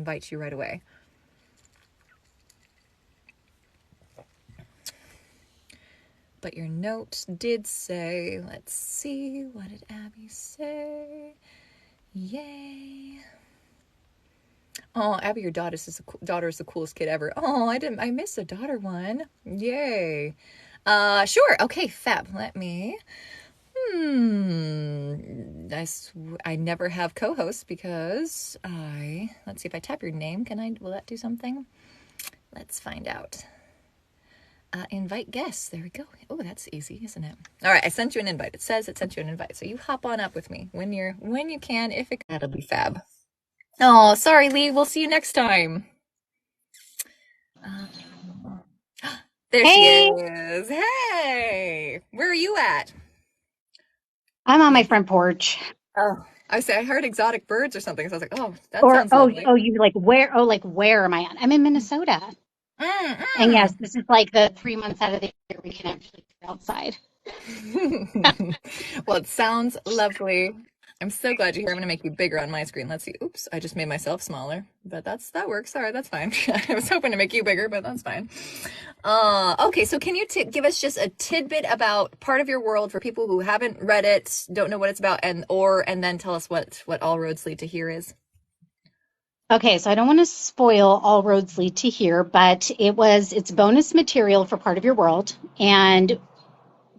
invite you right away. But your note did say, let's see, what did Abby say? Yay. Oh, Abby, your daughter is the coolest kid ever. Oh, I missed a daughter one. Yay. Sure. Okay, fab. Let me. I never have co-hosts because let's see if I tap your name. Will that do something? Let's find out. Invite guests. There we go. Oh, that's easy, isn't it? All right, I sent you an invite. It says it sent you an invite. So you hop on up with me when you can. That'll be fab. Oh, sorry, Lee. We'll see you next time. There she is. Hey, where are you at? I'm on my front porch. Oh, I heard exotic birds or something. So I was like, oh, that sounds lovely. You like where am I at? I'm in Minnesota. And yes, this is like the 3 months out of the year we can actually go outside. Well, it sounds lovely. I'm so glad you're here. I'm going to make you bigger on my screen. Let's see. Oops, I just made myself smaller, but that works. All right, that's fine. I was hoping to make you bigger, but that's fine. Okay, so can you give us just a tidbit about Part of Your World for people who haven't read it, don't know what it's about, and then tell us what All Roads Lead to Here is? Okay, so I don't want to spoil All Roads Lead to Here, but it's bonus material for Part of Your World, and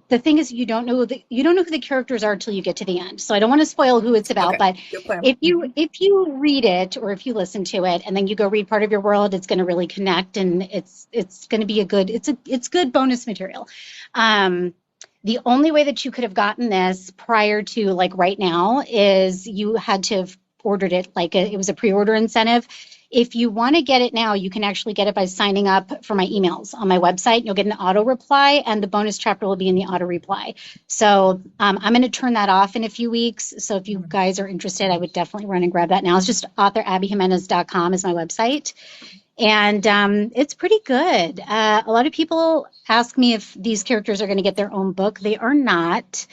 the thing is, you don't know who the characters are until you get to the end. So I don't want to spoil who it's about, but if you read it or if you listen to it and then you go read Part of Your World, it's going to really connect, and it's going to be it's good bonus material. The only way that you could have gotten this prior to like right now is you had to have ordered it it was a pre-order incentive. If you want to get it now, you can actually get it by signing up for my emails on my website. You'll get an auto reply, and the bonus chapter will be in the auto reply. So I'm going to turn that off in a few weeks. So if you guys are interested, I would definitely run and grab that now. It's just authorabbyjimenez.com is my website. And it's pretty good. A lot of people ask me if these characters are going to get their own book. They are not,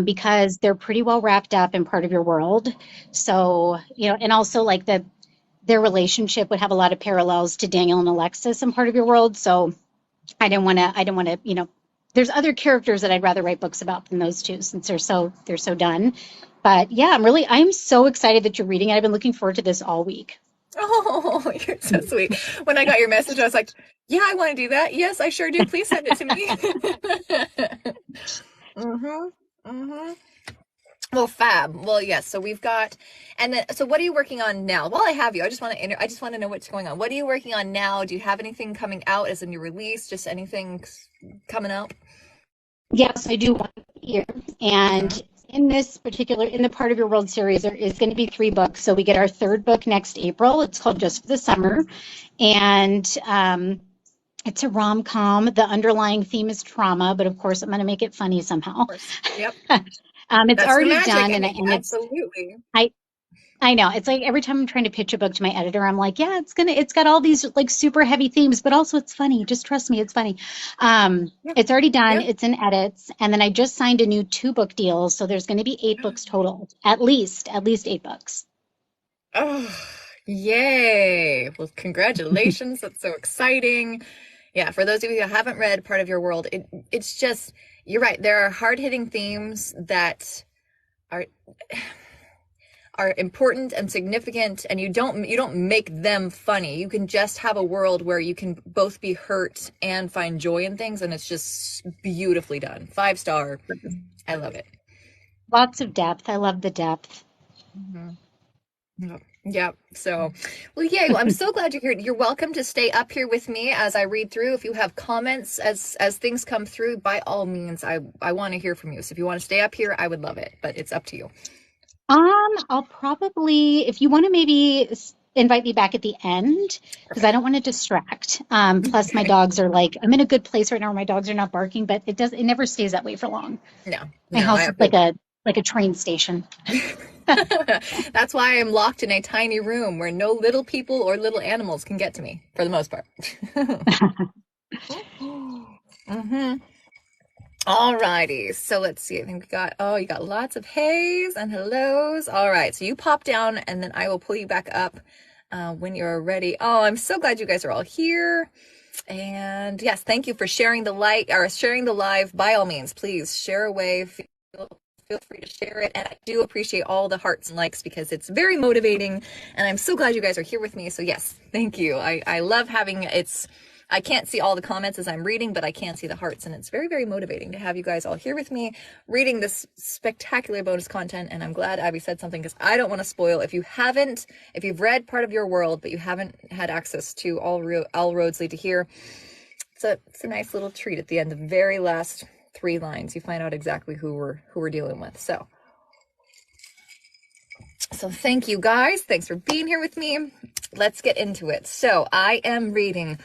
because they're pretty well wrapped up in Part of Your World. So, and also like their relationship would have a lot of parallels to Daniel and Alexis in Part of Your World. So I didn't want to, there's other characters that I'd rather write books about than those two since they're so done. But yeah, I'm so excited that you're reading it. I've been looking forward to this all week. Oh, you're so sweet. When I got your message, I was like, yeah, I want to do that. Yes, I sure do. Please send it to me. Well, fab. Well, yes. So we've got, and then, so what are you working on now? While I have you, I just want to know what's going on. What are you working on now? Do you have anything coming out as a new release? Just anything coming out? Yes, I do one year. And in the Part of Your World series, there is going to be 3 books. So we get our 3rd book next April. It's called Just for the Summer. And it's a rom-com. The underlying theme is trauma, but of course I'm going to make it funny somehow. Yep. It's That's already magic, done, and absolutely. I know. It's like every time I'm trying to pitch a book to my editor, I'm like, yeah, it's got all these like super heavy themes, but also it's funny. Just trust me, it's funny. It's already done. It's in edits. And then I just signed a new 2-book deal. So there's going to be 8 books total, at least 8 books. Oh, yay. Well, congratulations. That's so exciting. Yeah, for those of you who haven't read Part of Your World, it's just, you're right. There are hard-hitting themes that are important and significant, and you don't make them funny. You can just have a world where you can both be hurt and find joy in things, and it's just beautifully done. 5-star. I love it. Lots of depth. I love the depth. Yeah. So, well, yay. Well, I'm so glad you're here. You're welcome to stay up here with me as I read through. If you have comments as things come through, by all means, I want to hear from you. So if you want to stay up here, I would love it, but it's up to you. I'll probably, if you want to maybe invite me back at the end, because I don't want to distract. Plus my dogs are like, I'm in a good place right now where my dogs are not barking, but it never stays that way for long. My house is like a train station. That's why I'm locked in a tiny room where no little people or little animals can get to me, for the most part. All righty. So let's see. I think you got lots of heys and hellos. All right. So you pop down and then I will pull you back up. when you're ready. Oh, I'm so glad you guys are all here. And yes, thank you for sharing the live. By all means, please share away. Feel free to share it. And I do appreciate all the hearts and likes because it's very motivating. And I'm so glad you guys are here with me. So yes, thank you. I love having I can't see all the comments as I'm reading, but I can see the hearts. And it's very, very motivating to have you guys all here with me reading this spectacular bonus content. And I'm glad Abby said something because I don't want to spoil. If you've read part of your world, but you haven't had access to all roads lead to here, it's a nice little treat at the end. The very last 3 lines, you find out exactly who we're dealing with. So thank you guys. Thanks for being here with me. Let's get into it. So I am reading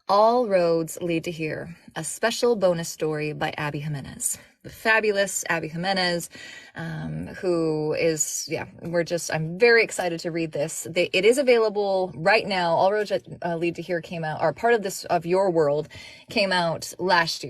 All Roads Lead to Here, a special bonus story by Abby Jimenez. The fabulous Abby Jimenez, who is, I'm very excited to read this. It is available right now. All Roads Lead to Here came out, or part of your world came out last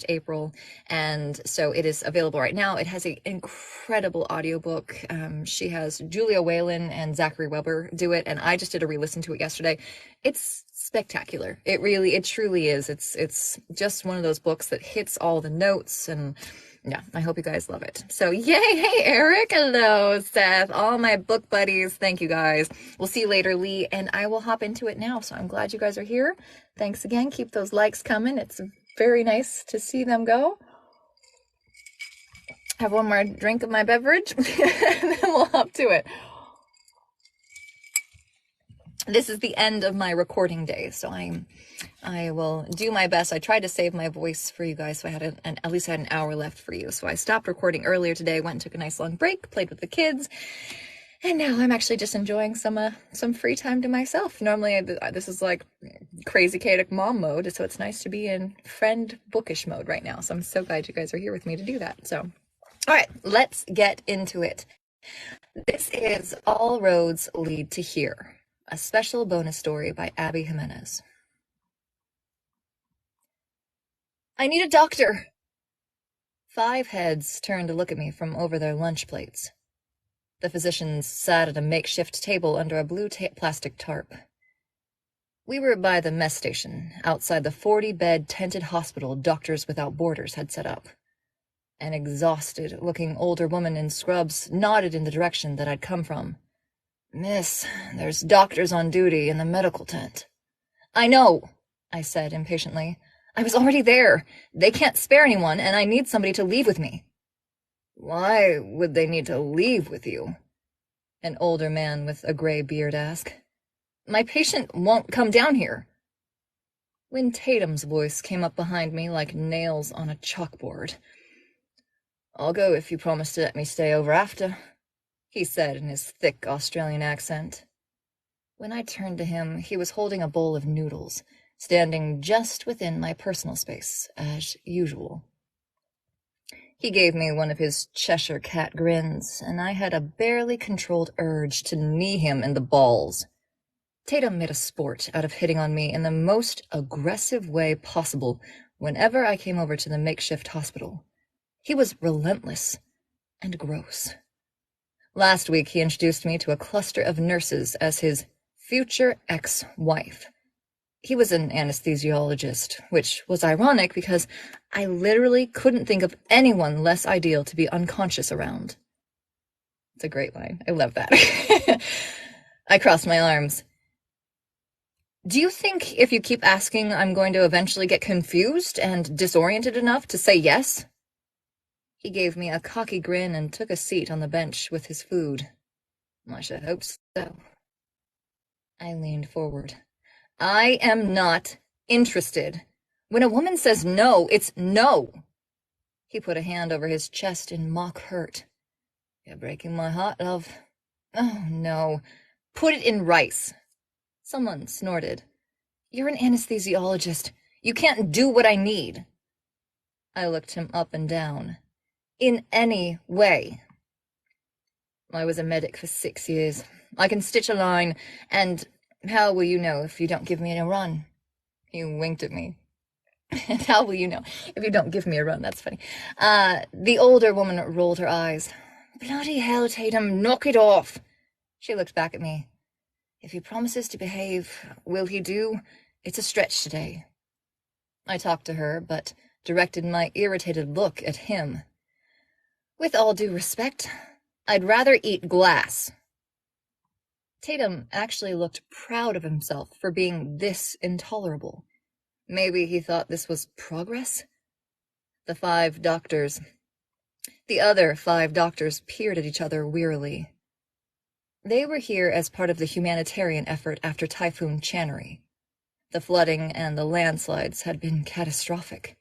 April. And so it is available right now. It has an incredible audiobook. She has Julia Whalen and Zachary Weber do it. And I just did a re-listen to it yesterday. It's spectacular. It truly is. It's just one of those books that hits all the notes, and yeah, I hope you guys love it. So yay. Hey Eric, hello Seth, all my book buddies, thank you guys. We'll see you later, Lee, and I will hop into it now. So I'm glad you guys are here. Thanks again. Keep those likes coming. It's very nice to see them go. Have one more drink of my beverage and then we'll hop to it. This is the end of my recording day, so I will do my best. I tried to save my voice for you guys, so I had at least had an hour left for you. So I stopped recording earlier today, went and took a nice long break, played with the kids, and now I'm actually just enjoying some free time to myself. Normally, this is like crazy chaotic mom mode, so it's nice to be in friend bookish mode right now. So I'm so glad you guys are here with me to do that. So, all right, let's get into it. This is All Roads Lead to Here, a special bonus story by Abby Jimenez. I need a doctor. 5 heads turned to look at me from over their lunch plates. The physicians sat at a makeshift table under a blue plastic tarp. We were by the mess station, outside the 40-bed tented hospital Doctors Without Borders had set up. An exhausted-looking older woman in scrubs nodded in the direction that I'd come from. Miss, there's doctors on duty in the medical tent. I know, I said impatiently. I was already there. They can't spare anyone, and I need somebody to leave with me. Why would they need to leave with you? An older man with a gray beard asked. My patient won't come down here. Win Tatum's voice came up behind me like nails on a chalkboard. I'll go if you promise to let me stay over after, he said in his thick Australian accent. When I turned to him, he was holding a bowl of noodles, standing just within my personal space, as usual. He gave me one of his Cheshire cat grins, and I had a barely controlled urge to knee him in the balls. Tatum made a sport out of hitting on me in the most aggressive way possible whenever I came over to the makeshift hospital. He was relentless and gross. Last week, he introduced me to a cluster of nurses as his future ex-wife. He was an anesthesiologist, which was ironic because I literally couldn't think of anyone less ideal to be unconscious around. It's a great line. I love that. I crossed my arms. Do you think if you keep asking, I'm going to eventually get confused and disoriented enough to say yes? He gave me a cocky grin and took a seat on the bench with his food. I should hope so. I leaned forward. I am not interested. When a woman says no, it's no. He put a hand over his chest in mock hurt. You're breaking my heart, love. Oh, no. Put it in rice. Someone snorted. You're an anesthesiologist. You can't do what I need. I looked him up and down. In any way. I was a medic for 6 years. I can stitch a line, and how will you know if you don't give me a run? He winked at me. And how will you know if you don't give me a run? That's funny. The older woman rolled her eyes. Bloody hell, Tatum, knock it off. She looked back at me. If he promises to behave, will he do? It's a stretch today. I talked to her, but directed my irritated look at him. With all due respect, I'd rather eat glass. Tatum actually looked proud of himself for being this intolerable. Maybe he thought this was progress? The other 5 doctors peered at each other wearily. They were here as part of the humanitarian effort after Typhoon Channery. The flooding and the landslides had been catastrophic.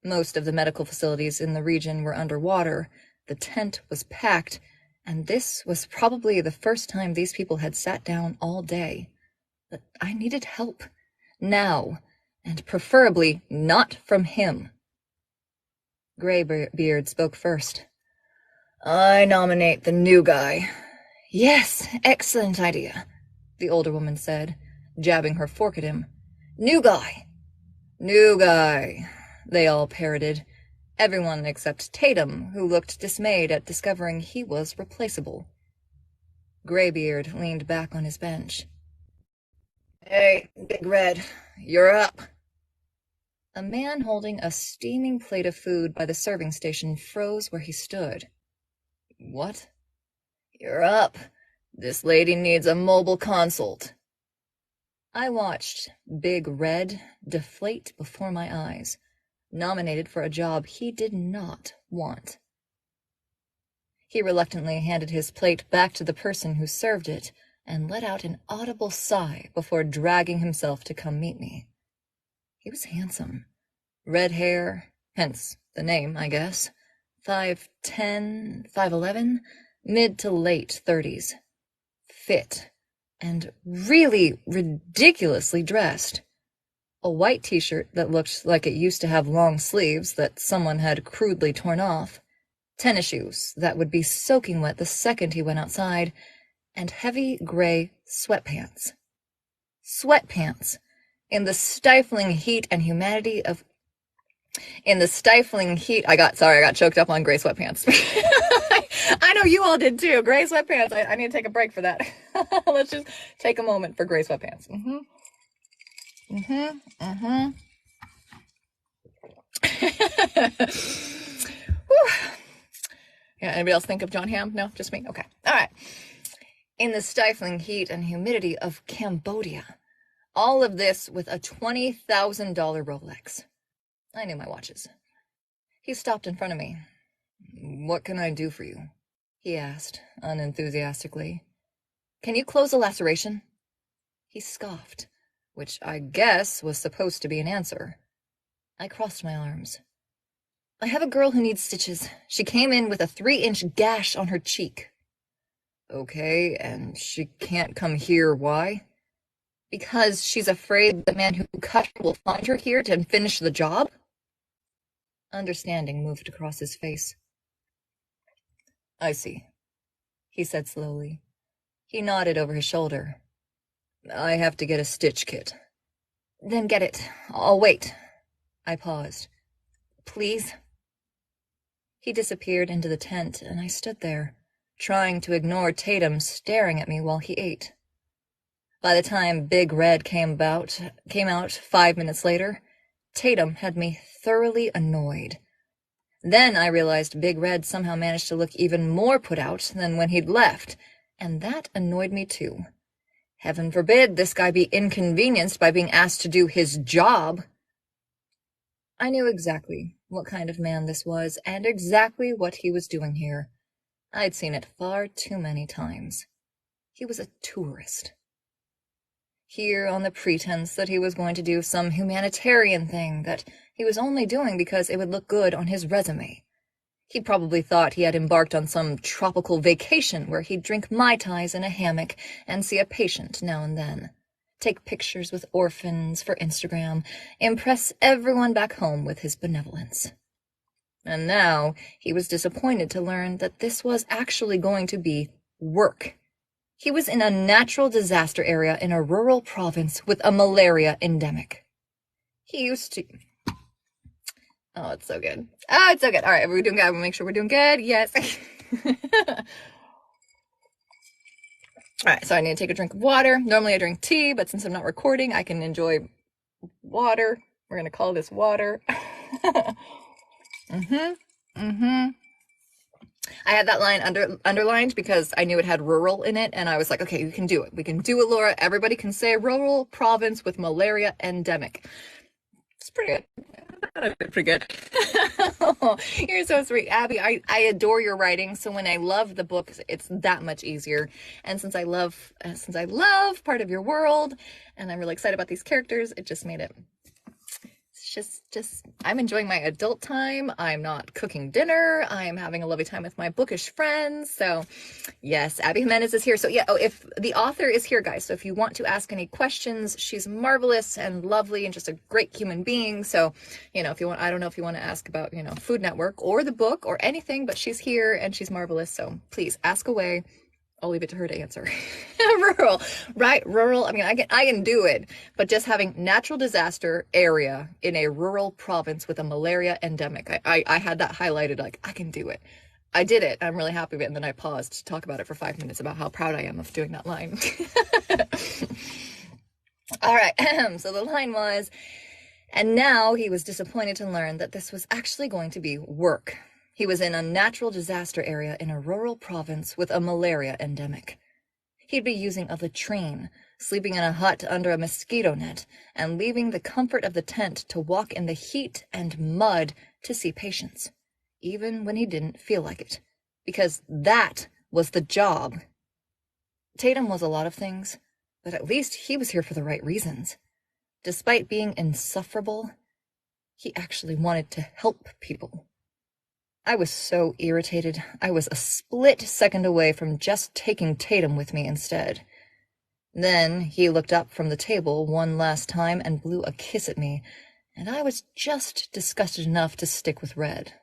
Most of the medical facilities in the region were underwater, the tent was packed, and this was probably the first time these people had sat down all day. But I needed help. Now. And preferably not from him. Graybeard spoke first. I nominate the new guy. Yes, excellent idea, the older woman said, jabbing her fork at him. New guy. New guy, they all parroted. Everyone except Tatum, who looked dismayed at discovering he was replaceable. Graybeard leaned back on his bench. Hey, Big Red, you're up. A man holding a steaming plate of food by the serving station froze where he stood. What? You're up. This lady needs a mobile consult. I watched Big Red deflate before my eyes, nominated for a job he did not want. He reluctantly handed his plate back to the person who served it and let out an audible sigh before dragging himself to come meet me. He was handsome. Red hair, hence the name, I guess. 5'10", 5'11", mid to late 30s. Fit, and really ridiculously dressed. A white t-shirt that looked like it used to have long sleeves that someone had crudely torn off. Tennis shoes that would be soaking wet the second he went outside, and heavy gray sweatpants. Sweatpants! In the stifling heat and humidity of... I got choked up on gray sweatpants. I know you all did too. Gray sweatpants. I need to take a break for that. Let's just take a moment for gray sweatpants. Yeah, anybody else think of John Hamm? No, just me? Okay. All right. In the stifling heat and humidity of Cambodia. All of this with a $20,000 Rolex. I knew my watches. He stopped in front of me. What can I do for you? He asked, unenthusiastically. Can you close a laceration? He scoffed, which I guess was supposed to be an answer. I crossed my arms. I have a girl who needs stitches. She came in with a 3-inch gash on her cheek. Okay, and she can't come here, why? Because she's afraid the man who cut her will find her here to finish the job? Understanding moved across his face. I see, he said slowly. He nodded over his shoulder. I have to get a stitch kit. Then get it. I'll wait. I paused. Please? He disappeared into the tent, and I stood there, trying to ignore Tatum staring at me while he ate. By the time Big Red came out 5 minutes later, Tatum had me thoroughly annoyed. Then I realized Big Red somehow managed to look even more put out than when he'd left, and that annoyed me too. Heaven forbid this guy be inconvenienced by being asked to do his job. I knew exactly what kind of man this was, and exactly what he was doing here. I'd seen it far too many times. He was a tourist. Here on the pretense that he was going to do some humanitarian thing that he was only doing because it would look good on his resume. He probably thought he had embarked on some tropical vacation where he'd drink Mai Tais in a hammock and see a patient now and then, take pictures with orphans for Instagram, impress everyone back home with his benevolence. And now he was disappointed to learn that this was actually going to be work. He was in a natural disaster area in a rural province with a malaria endemic. He used to... Oh, it's so good. Oh, it's so good. All right, are we doing good? We'll make sure we're doing good. Yes. All right, so I need to take a drink of water. Normally I drink tea, but since I'm not recording, I can enjoy water. We're gonna call this water. mm-hmm. Mm-hmm. I had that line underlined because I knew it had rural in it, and I was like, okay, we can do it. We can do it, Laura. Everybody can say rural province with malaria endemic. It's pretty good. Pretty good. You're so sweet, Abby. I adore your writing. So when I love the book, it's that much easier. And since I love part of your world, and I'm really excited about these characters, it just made it. It's just I'm enjoying my adult time. I'm not cooking dinner. I'm having a lovely time with my bookish friends. So yes, Abby Jimenez is here. So yeah, if the author is here, guys. So if you want to ask any questions, she's marvelous and lovely and just a great human being. So, if you want, I don't know if you want to ask about, Food Network or the book or anything, but she's here and she's marvelous. So please ask away. I'll leave it to her to answer. Rural, right? Rural. I mean, I can do it, but just having natural disaster area in a rural province with a malaria endemic, I had that highlighted. Like, I can do it. I did it. I'm really happy with it. And then I paused to talk about it for 5 minutes about how proud I am of doing that line. All right. So the line was, and now he was disappointed to learn that this was actually going to be work. He was in a natural disaster area in a rural province with a malaria endemic. He'd be using a latrine, sleeping in a hut under a mosquito net, and leaving the comfort of the tent to walk in the heat and mud to see patients, even when he didn't feel like it, because that was the job. Tatum was a lot of things, but at least he was here for the right reasons. Despite being insufferable, he actually wanted to help people. I was so irritated, I was a split second away from just taking Tatum with me instead. Then he looked up from the table one last time and blew a kiss at me, and I was just disgusted enough to stick with Red.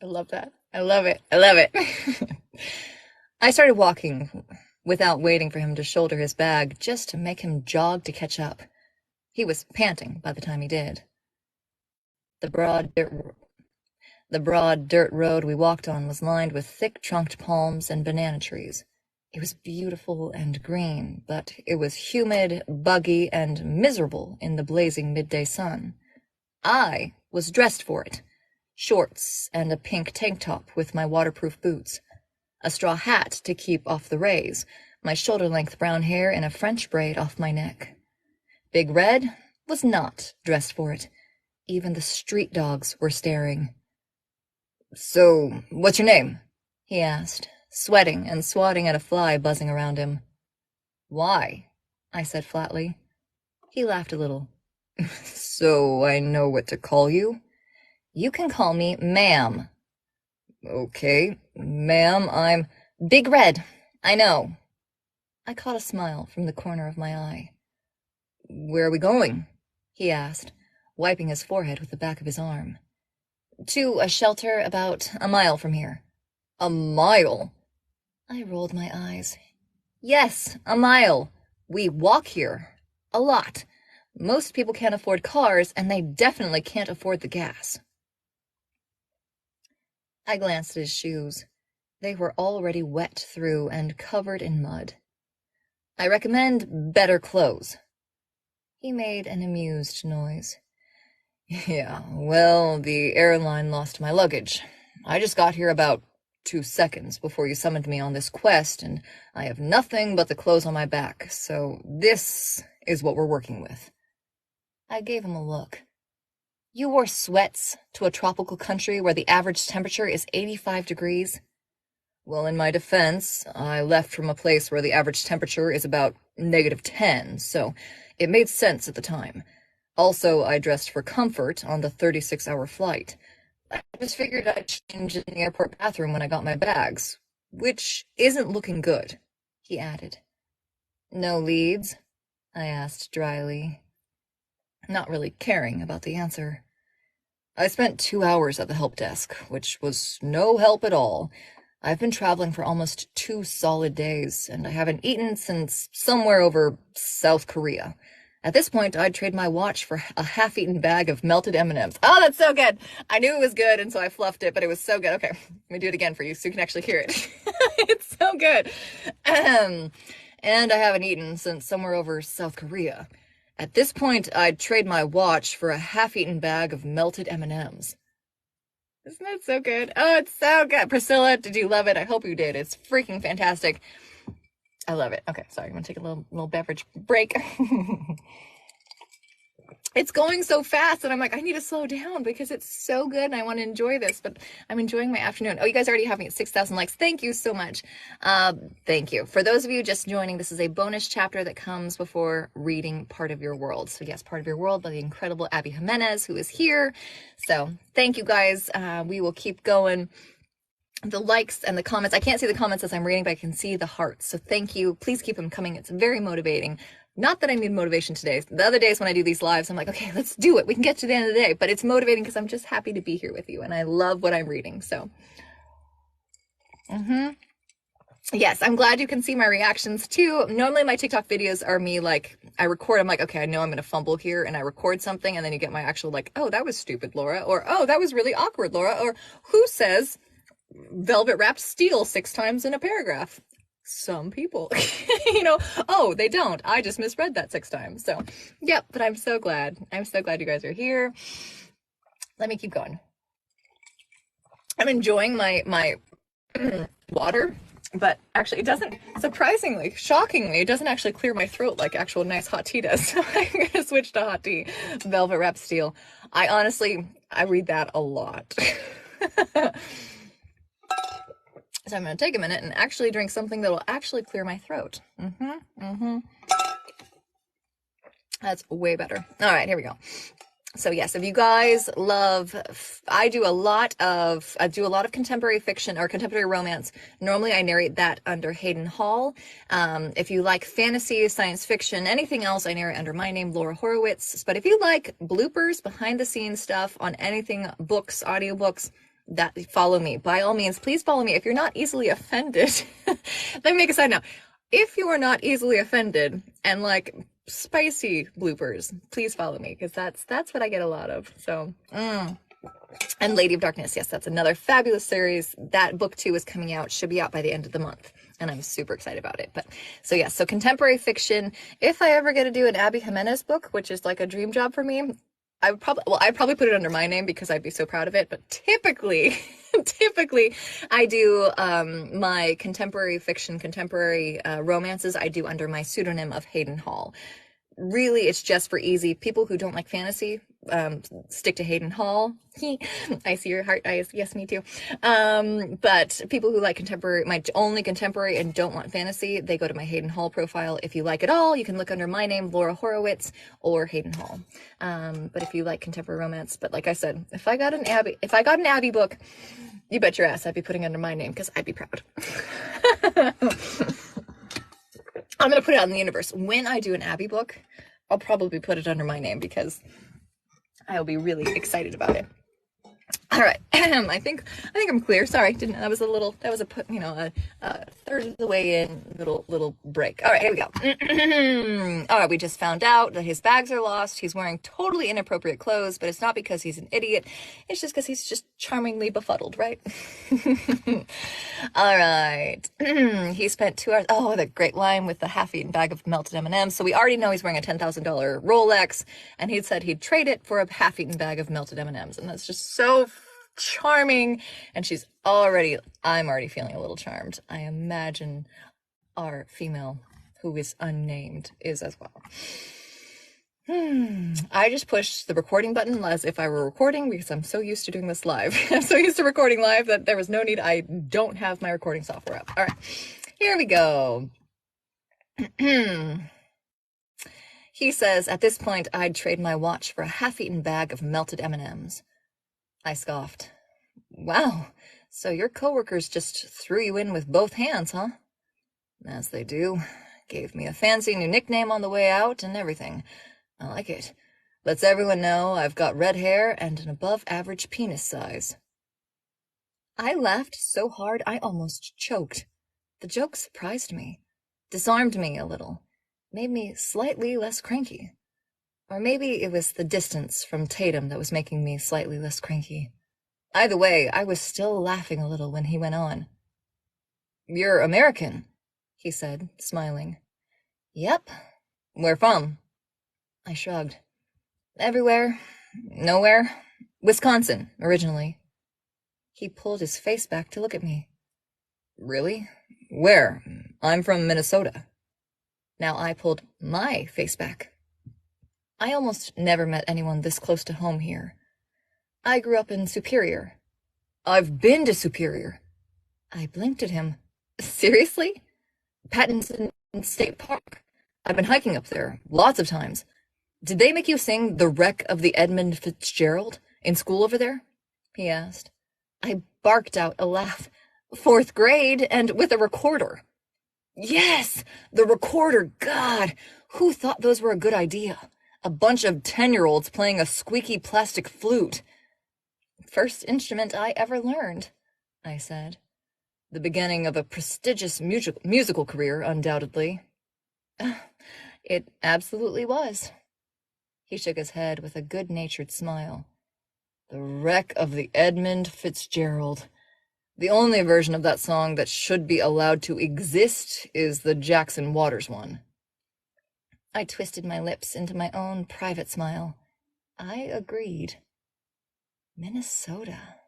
I love that. I love it. I love it. I started walking without waiting for him to shoulder his bag, just to make him jog to catch up. He was panting by the time he did. The broad dirt road we walked on was lined with thick-trunked palms and banana trees. It was beautiful and green, but it was humid, buggy, and miserable in the blazing midday sun. I was dressed for it. Shorts and a pink tank top with my waterproof boots. A straw hat to keep off the rays, my shoulder-length brown hair in a French braid off my neck. Big Red was not dressed for it. Even the street dogs were staring. "So, what's your name?" he asked, sweating and swatting at a fly buzzing around him. "Why?" I said flatly. He laughed a little. "So I know what to call you?" "You can call me Ma'am." "Okay, ma'am, I'm—" "Big Red, I know." I caught a smile from the corner of my eye. "Where are we going?" he asked, wiping his forehead with the back of his arm. "To a shelter about a mile from here." "A mile?" I rolled my eyes. "Yes, a mile. We walk here. A lot. Most people can't afford cars, and they definitely can't afford the gas." I glanced at his shoes. They were already wet through and covered in mud. "I recommend better clothes." He made an amused noise. "Yeah, well, the airline lost my luggage. I just got here about 2 seconds before you summoned me on this quest, and I have nothing but the clothes on my back, so this is what we're working with." I gave him a look. "You wore sweats to a tropical country where the average temperature is 85 degrees? "Well, in my defense, I left from a place where the average temperature is about -10, so it made sense at the time. Also, I dressed for comfort on the 36-hour flight. I just figured I'd change in the airport bathroom when I got my bags, which isn't looking good," he added. "No leads?" I asked dryly, not really caring about the answer. "I spent 2 hours at the help desk, which was no help at all. I've been traveling for almost 2 solid days, and I haven't eaten since somewhere over South Korea. At this point, I'd trade my watch for a half-eaten bag of melted M&Ms. Oh, that's so good. I knew it was good, and so I fluffed it, but it was so good. Okay, let me do it again for you so you can actually hear it. It's so good. And I haven't eaten since somewhere over South Korea. At this point, I'd trade my watch for a half-eaten bag of melted M&Ms. Isn't that so good? Oh, it's so good. Priscilla, did you love it? I hope you did. It's freaking fantastic. I love it. Okay, sorry, I'm gonna take a little beverage break. It's going so fast, and I'm like, I need to slow down because it's so good, and I want to enjoy this. But I'm enjoying my afternoon. Oh, you guys already have me at 6,000 likes. Thank you so much. Thank you. For those of you just joining, this is a bonus chapter that comes before reading Part of Your World. So yes, Part of Your World by the incredible Abby Jimenez, who is here. So thank you guys. We will keep going. The likes and the comments, I can't see the comments as I'm reading, but I can see the hearts. So thank you. Please keep them coming. It's very motivating. Not that I need motivation today. The other days when I do these lives, I'm like, okay, let's do it. We can get to the end of the day. But it's motivating because I'm just happy to be here with you. And I love what I'm reading. So, yes, I'm glad you can see my reactions too. Normally my TikTok videos are me like, I record, I'm like, okay, I know I'm going to fumble here, and I record something, and then you get my actual like, oh, that was stupid, Laura. Or, oh, that was really awkward, Laura. Or, who says velvet wrapped steel 6 times in a paragraph? Some people. Oh, they don't. I just misread that 6 times. So, yep, but I'm so glad. I'm so glad you guys are here. Let me keep going. I'm enjoying my water, but actually it doesn't, surprisingly, shockingly, it doesn't actually clear my throat like actual nice hot tea does. So I'm going to switch to hot tea. Velvet wrapped steel. I read that a lot. So I'm going to take a minute and actually drink something that will actually clear my throat. That's way better. All right, here we go. So yes, if you guys love, I do a lot of contemporary fiction or contemporary romance. Normally I narrate that under Hayden Hall. If you like fantasy, science fiction, anything else, I narrate under my name, Laura Horowitz. But if you like bloopers, behind the scenes stuff on anything, books, audiobooks, that, follow me. By all means, please follow me. If you're not easily offended, let me make a side note. If you are not easily offended and like spicy bloopers, please follow me, because that's what I get a lot of. So, and Lady of Darkness, yes, that's another fabulous series. That book too is coming out, should be out by the end of the month, and I'm super excited about it. But so yes, so contemporary fiction. If I ever get to do an Abby Jimenez book, which is like a dream job for me, I'd probably put it under my name because I'd be so proud of it. But typically I do my contemporary fiction, contemporary romances, I do under my pseudonym of Hayden Hall. Really, it's just for easy people who don't like fantasy. Stick to Hayden Hall. I see your heart eyes. Yes, me too. But people who like contemporary, my only contemporary, and don't want fantasy, they go to my Hayden Hall profile. If you like it all, you can look under my name, Laura Horowitz, or Hayden Hall. But if you like contemporary romance, but like I said, if I got an Abby book, you bet your ass I'd be putting under my name because I'd be proud. I'm going to put it out in the universe. When I do an Abby book, I'll probably put it under my name because I'll be really excited about it. All right. I think I'm clear. Sorry. That was a third of the way in, little break. All right, here we go. All right, we just found out that his bags are lost. He's wearing totally inappropriate clothes, but it's not because he's an idiot. It's just because he's just charmingly befuddled, right? All right. He spent 2 hours. Oh, the great line with the half-eaten bag of melted M&Ms. So we already know he's wearing a $10,000 Rolex, and he'd said he'd trade it for a half-eaten bag of melted M&Ms, and that's just so charming. And I'm already feeling a little charmed. I imagine our female, who is unnamed, is as well. I just pushed the recording button as if I were recording because I'm so used to doing this live. I'm so used to recording live that there was no need. I don't have my recording software up. All right, here we go. He says, at this point, I'd trade my watch for a half-eaten bag of melted M&Ms. I scoffed. Wow, so your coworkers just threw you in with both hands, huh? As they do. Gave me a fancy new nickname on the way out and everything. I like it. Lets everyone know I've got red hair and an above-average penis size. I laughed so hard I almost choked. The joke surprised me, disarmed me a little, made me slightly less cranky. Or maybe it was the distance from Tatum that was making me slightly less cranky. Either way, I was still laughing a little when he went on. "You're American," he said, smiling. "Yep. Where from?" I shrugged. "Everywhere. Nowhere. Wisconsin, originally." He pulled his face back to look at me. "Really? Where? I'm from Minnesota." Now I pulled my face back. I almost never met anyone this close to home here. I grew up in Superior. "I've been to Superior." I blinked at him. "Seriously?" "Pattinson State Park. I've been hiking up there lots of times. Did they make you sing The Wreck of the Edmund Fitzgerald in school over there?" he asked. I barked out a laugh. "Fourth grade, and with a recorder." "Yes, the recorder, God! Who thought those were a good idea? A bunch of 10-year-olds playing a squeaky plastic flute." "First instrument I ever learned," I said. "The beginning of a prestigious musical career, undoubtedly." "It absolutely was." He shook his head with a good-natured smile. "The Wreck of the Edmund Fitzgerald. The only version of that song that should be allowed to exist is the Jackson Waters one." I twisted my lips into my own private smile. I agreed. Minnesota.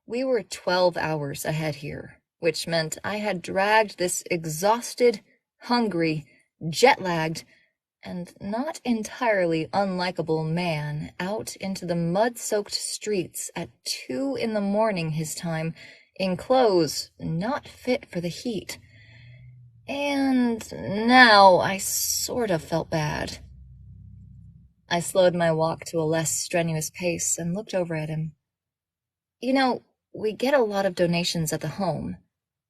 We were 12 hours ahead here, which meant I had dragged this exhausted, hungry, jet-lagged, and not entirely unlikable man out into the mud-soaked streets at 2 in the morning his time, in clothes not fit for the heat. And now I sort of felt bad. I slowed my walk to a less strenuous pace and looked over at him. "You know, we get a lot of donations at the home,"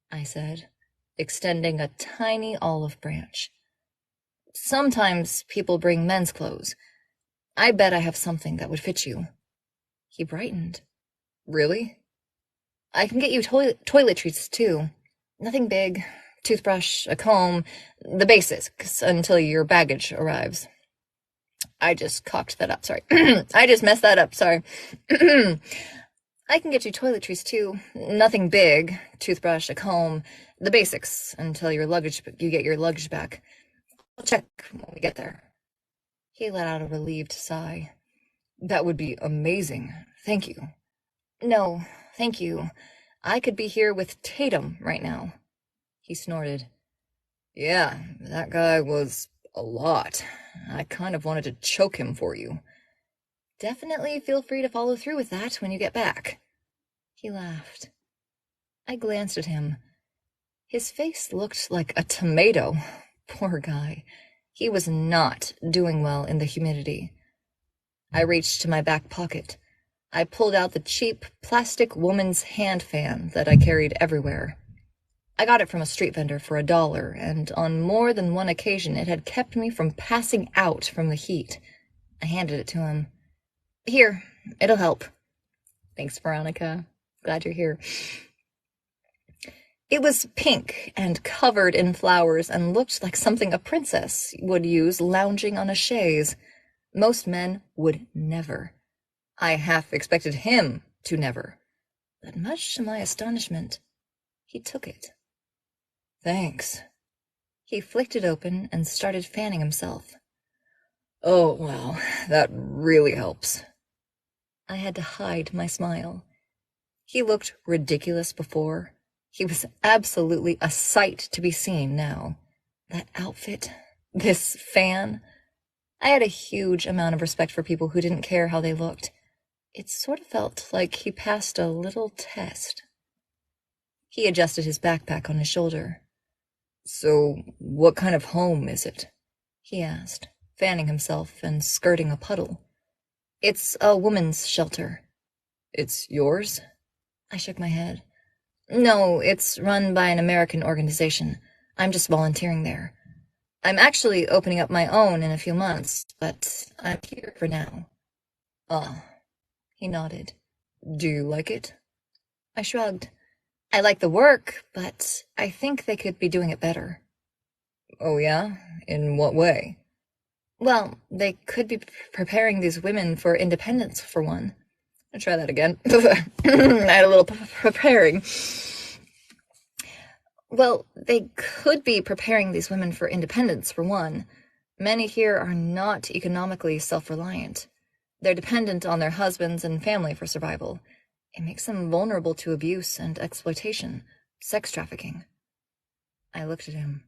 I said, extending a tiny olive branch. "Sometimes people bring men's clothes. I bet I have something that would fit you." He brightened. "Really?" "I can get you toiletries, too. Nothing big. Toothbrush, a comb, the basics until your baggage arrives." I just cocked that up, sorry. I just messed that up, sorry. "I can get you toiletries, too. Nothing big. Toothbrush, a comb, the basics until you get your luggage back. I'll check when we get there." He let out a relieved sigh. "That would be amazing. Thank you." "No, thank you. I could be here with Tatum right now." He snorted. "Yeah, that guy was a lot. I kind of wanted to choke him for you." "Definitely feel free to follow through with that when you get back." He laughed. I glanced at him. His face looked like a tomato. Poor guy. He was not doing well in the humidity. I reached to my back pocket. I pulled out the cheap plastic woman's hand fan that I carried everywhere. I got it from a street vendor for $1, and on more than one occasion it had kept me from passing out from the heat. I handed it to him. "Here, it'll help." "Thanks, Veronica. Glad you're here." It was pink and covered in flowers and looked like something a princess would use lounging on a chaise. Most men would never. I half expected him to never. But much to my astonishment, he took it. "Thanks." He flicked it open and started fanning himself. "Oh, well, that really helps." I had to hide my smile. He looked ridiculous before. He was absolutely a sight to be seen now. That outfit, this fan. I had a huge amount of respect for people who didn't care how they looked. It sort of felt like he passed a little test. He adjusted his backpack on his shoulder. "So, what kind of home is it?" he asked, fanning himself and skirting a puddle. "It's a woman's shelter." "It's yours?" I shook my head. "No, it's run by an American organization. I'm just volunteering there. I'm actually opening up my own in a few months, but I'm here for now." "Ah," he nodded. "Do you like it?" I shrugged. "I like the work, but I think they could be doing it better." "Oh yeah? In what way?" Well, they could be preparing these women for independence, for one. I'll try that again. I had a little preparing. Well, they could be preparing these women for independence, for one. Many here are not economically self-reliant. They're dependent on their husbands and family for survival. It makes them vulnerable to abuse and exploitation, sex trafficking. I looked at him.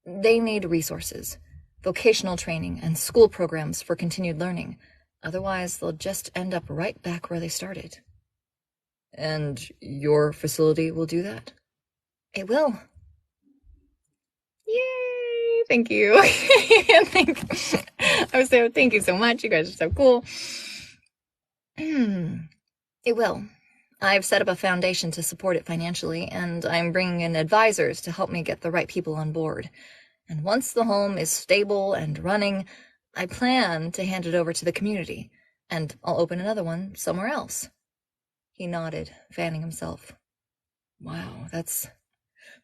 They need resources, vocational training, and school programs for continued learning. Otherwise, they'll just end up right back where they started. And your facility will do that? It will. Yay! Thank you. Thank you so much. You guys are so cool. It will. I've set up a foundation to support it financially, and I'm bringing in advisors to help me get the right people on board. And once the home is stable and running, I plan to hand it over to the community, and I'll open another one somewhere else. He nodded, fanning himself. Wow, that's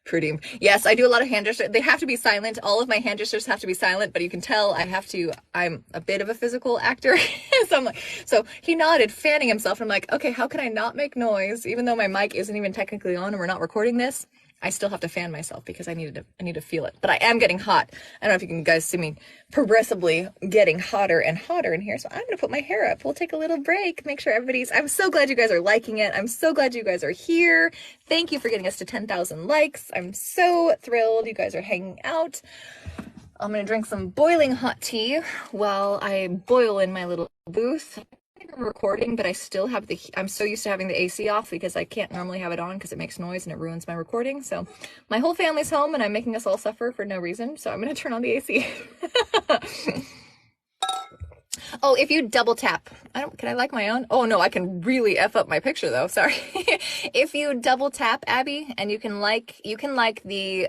pretty. Yes, I do a lot of hand gestures. They have to be silent. All of my hand gestures have to be silent, but you can tell I'm a bit of a physical actor. So he nodded, fanning himself. I'm like, okay, how can I not make noise? Even though my mic isn't even technically on and we're not recording this, I still have to fan myself because I need to feel it. But I am getting hot. I don't know if you can guys see me progressively getting hotter and hotter in here. So I'm going to put my hair up. We'll take a little break. Make sure I'm so glad you guys are liking it. I'm so glad you guys are here. Thank you for getting us to 10,000 likes. I'm so thrilled you guys are hanging out. I'm going to drink some boiling hot tea while I boil in my little booth. I'm recording, but I still have I'm so used to having the AC off because I can't normally have it on because it makes noise and it ruins my recording. So my whole family's home and I'm making us all suffer for no reason. So I'm going to turn on the AC. Oh, if you double tap, can I like my own? Oh no, I can really F up my picture though. Sorry. If you double tap, Abby, and you can like the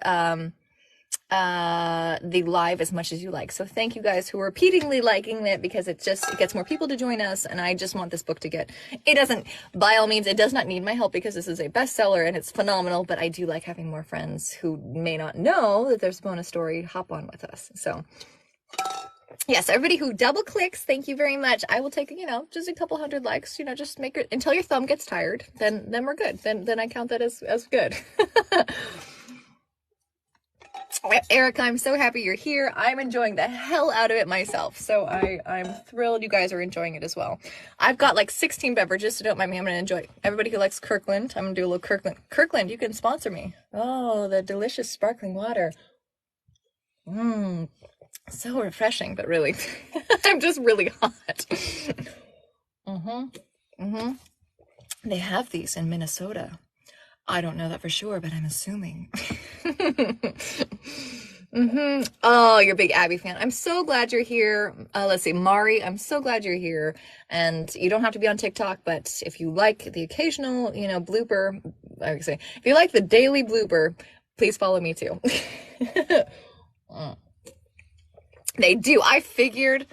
live as much as you like. So thank you guys who are repeatedly liking it because it gets more people to join us, and I just want this book to by all means, it does not need my help because this is a bestseller and it's phenomenal, but I do like having more friends who may not know that there's a bonus story hop on with us. So yes, everybody who double clicks, thank you very much. I will take, just a couple hundred likes, just make it until your thumb gets tired. Then we're good. Then I count that as good. Erica, I'm so happy you're here. I'm enjoying the hell out of it myself. So I'm thrilled you guys are enjoying it as well. I've got like 16 beverages, so don't mind me. I'm going to enjoy it. Everybody who likes Kirkland, I'm going to do a little Kirkland. Kirkland, you can sponsor me. Oh, the delicious sparkling water. So refreshing, but really, I'm just really hot. They have these in Minnesota. I don't know that for sure, but I'm assuming. Oh, you're a big Abby fan. I'm so glad you're here. Let's see, Mari, I'm so glad you're here. And you don't have to be on TikTok, but if you like the occasional, blooper, I would say, if you like the daily blooper, please follow me too. They do. I figured,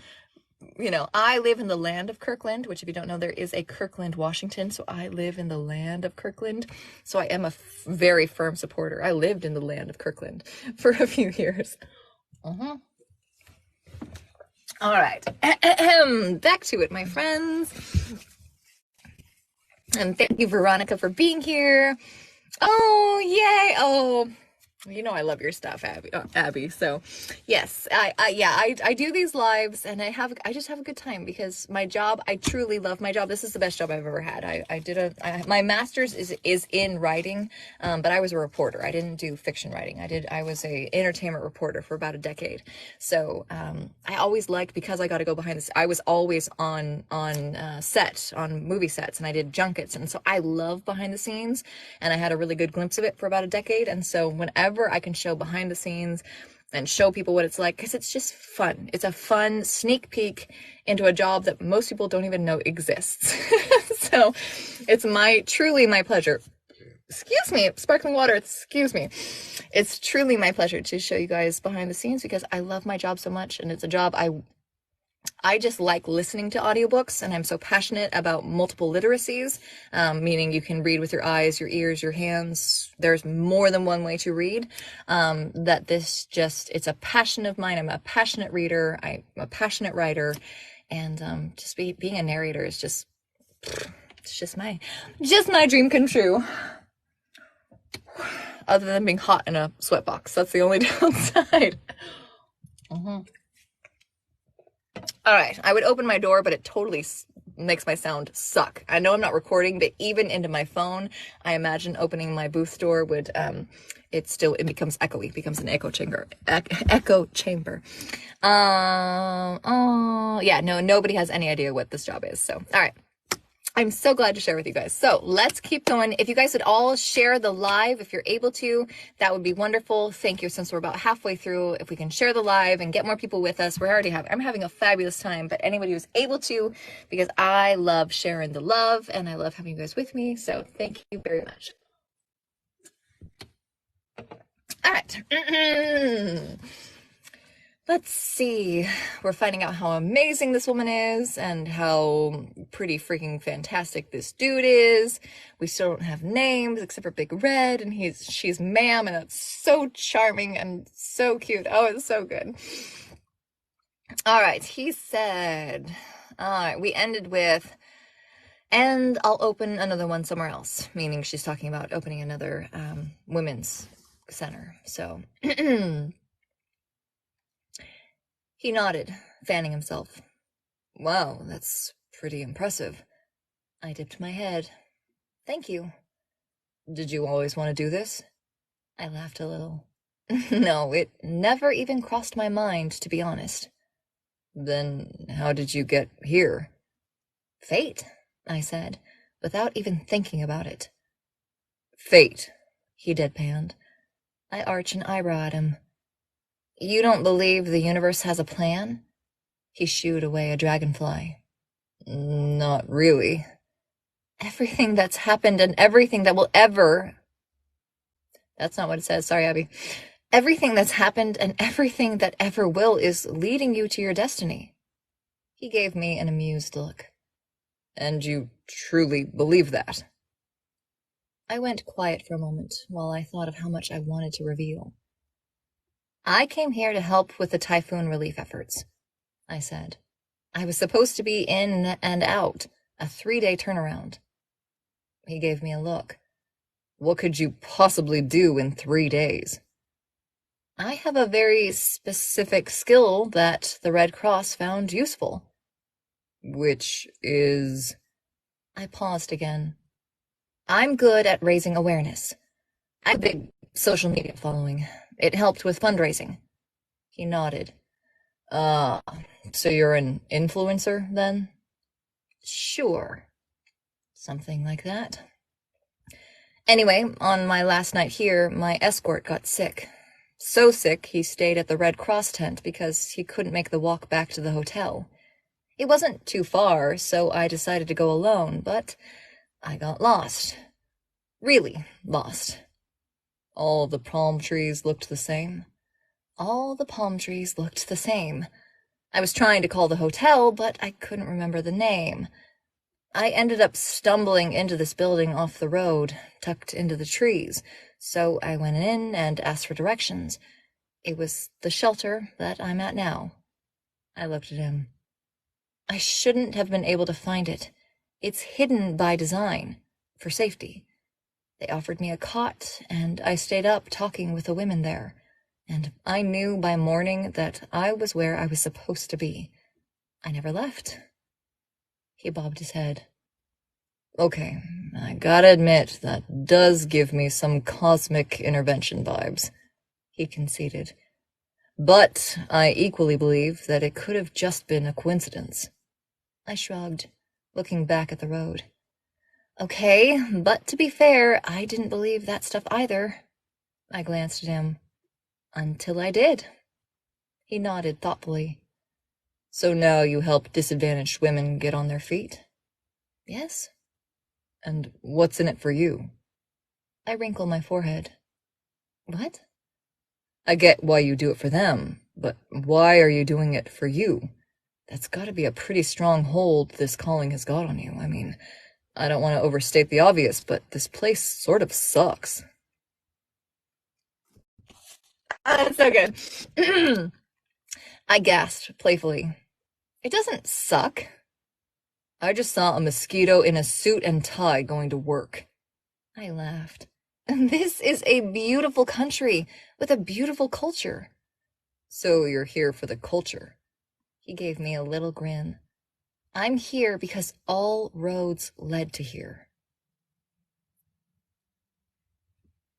I live in the land of Kirkland, which if you don't know, there is a Kirkland, Washington. So I live in the land of Kirkland. So I am a very firm supporter. I lived in the land of Kirkland for a few years. All right. Back to it, my friends. And thank you, Veronica, for being here. Oh, yay. Oh, I love your stuff, Abby. So yes, I do these lives and I just have a good time because my job, I truly love my job. This is the best job I've ever had. My master's is in writing, but I was a reporter. I didn't do fiction writing. I was a entertainment reporter for about a decade. So, I always liked, because I got to go behind this, I was always on set, on movie sets, and I did junkets. And so I love behind the scenes, and I had a really good glimpse of it for about a decade. And so whenever I can show behind the scenes and show people what it's like, because it's just fun. It's a fun sneak peek into a job that most people don't even know exists. So it's truly my pleasure. Excuse me, sparkling water, excuse me. It's truly my pleasure to show you guys behind the scenes because I love my job so much, and it's a job I just like listening to audiobooks, and I'm so passionate about multiple literacies, meaning you can read with your eyes, your ears, your hands. There's more than one way to read. That this just, it's a passion of mine. I'm a passionate reader. I'm a passionate writer. And just being a narrator is just, it's just my dream come true. Other than being hot in a sweatbox. That's the only downside. All right, I would open my door, but it totally makes my sound suck. I know I'm not recording, but even into my phone, I imagine opening my booth door would, it becomes echoey, becomes an echo chamber. Echo chamber. Oh, yeah, no, nobody has any idea what this job is. So, all right. I'm so glad to share with you guys. So let's keep going. If you guys would all share the live, if you're able to, that would be wonderful. Thank you. Since we're about halfway through, if we can share the live and get more people with us, I'm having a fabulous time, but anybody who's able to, because I love sharing the love and I love having you guys with me. So thank you very much. All right. Let's see. We're finding out how amazing this woman is and how pretty freaking fantastic this dude is. We still don't have names except for Big Red, and she's ma'am, and it's so charming and so cute. Oh, it's so good. All right, he said, all right, we ended with, and I'll open another one somewhere else, meaning she's talking about opening another women's center. So he nodded, fanning himself. Wow, that's pretty impressive. I dipped my head. Thank you. Did you always want to do this? I laughed a little. No, it never even crossed my mind, to be honest. Then how did you get here? Fate, I said, without even thinking about it. Fate, he deadpanned. I arched an eyebrow at him. You don't believe the universe has a plan? He shooed away a dragonfly. Not really. Everything that's happened and everything that will ever... That's not what it says. Sorry, Abby. Everything that's happened and everything that ever will is leading you to your destiny. He gave me an amused look. And you truly believe that? I went quiet for a moment while I thought of how much I wanted to reveal. I came here to help with the typhoon relief efforts, I said. I was supposed to be in and out, a 3-day turnaround. He gave me a look. What could you possibly do in 3 days? I have a very specific skill that the Red Cross found useful. Which is... I paused again. I'm good at raising awareness. I have a big social media following. It helped with fundraising. He nodded. So you're an influencer, then? Sure. Something like that. Anyway, on my last night here, my escort got sick. So sick, he stayed at the Red Cross tent because he couldn't make the walk back to the hotel. It wasn't too far, so I decided to go alone, but I got lost. Really lost. All the palm trees looked the same. All the palm trees looked the same. I was trying to call the hotel, but I couldn't remember the name. I ended up stumbling into this building off the road, tucked into the trees, so I went in and asked for directions. It was the shelter that I'm at now. I looked at him. I shouldn't have been able to find it. It's hidden by design, for safety. They offered me a cot, and I stayed up talking with the women there, and I knew by morning that I was where I was supposed to be. I never left. He bobbed his head. Okay, I gotta admit, that does give me some cosmic intervention vibes, he conceded. But I equally believe that it could have just been a coincidence. I shrugged, looking back at the road. Okay, but to be fair, I didn't believe that stuff either. I glanced at him. Until I did. He nodded thoughtfully. So now you help disadvantaged women get on their feet? Yes. And what's in it for you? I wrinkled my forehead. What? I get why you do it for them, but why are you doing it for you? That's got to be a pretty strong hold this calling has got on you. I mean, I don't want to overstate the obvious, but this place sort of sucks. That's so good. I gasped playfully. It doesn't suck. I just saw a mosquito in a suit and tie going to work. I laughed. This is a beautiful country with a beautiful culture. So you're here for the culture. He gave me a little grin. I'm here because all roads led to here.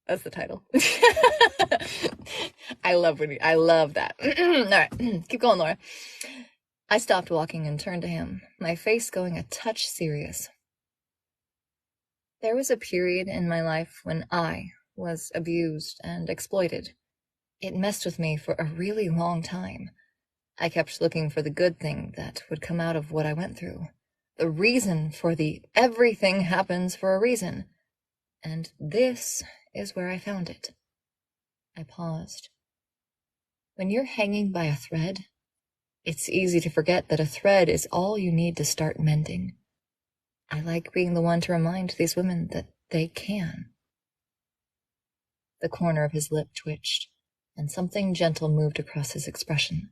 That's the title. I love that. All right, keep going, Laura. I stopped walking and turned to him, my face going a touch serious. There was a period in my life when I was abused and exploited. It messed with me for a really long time. I kept looking for the good thing that would come out of what I went through. The reason for the everything happens for a reason. And this is where I found it. I paused. When you're hanging by a thread, it's easy to forget that a thread is all you need to start mending. I like being the one to remind these women that they can. The corner of his lip twitched, and something gentle moved across his expression.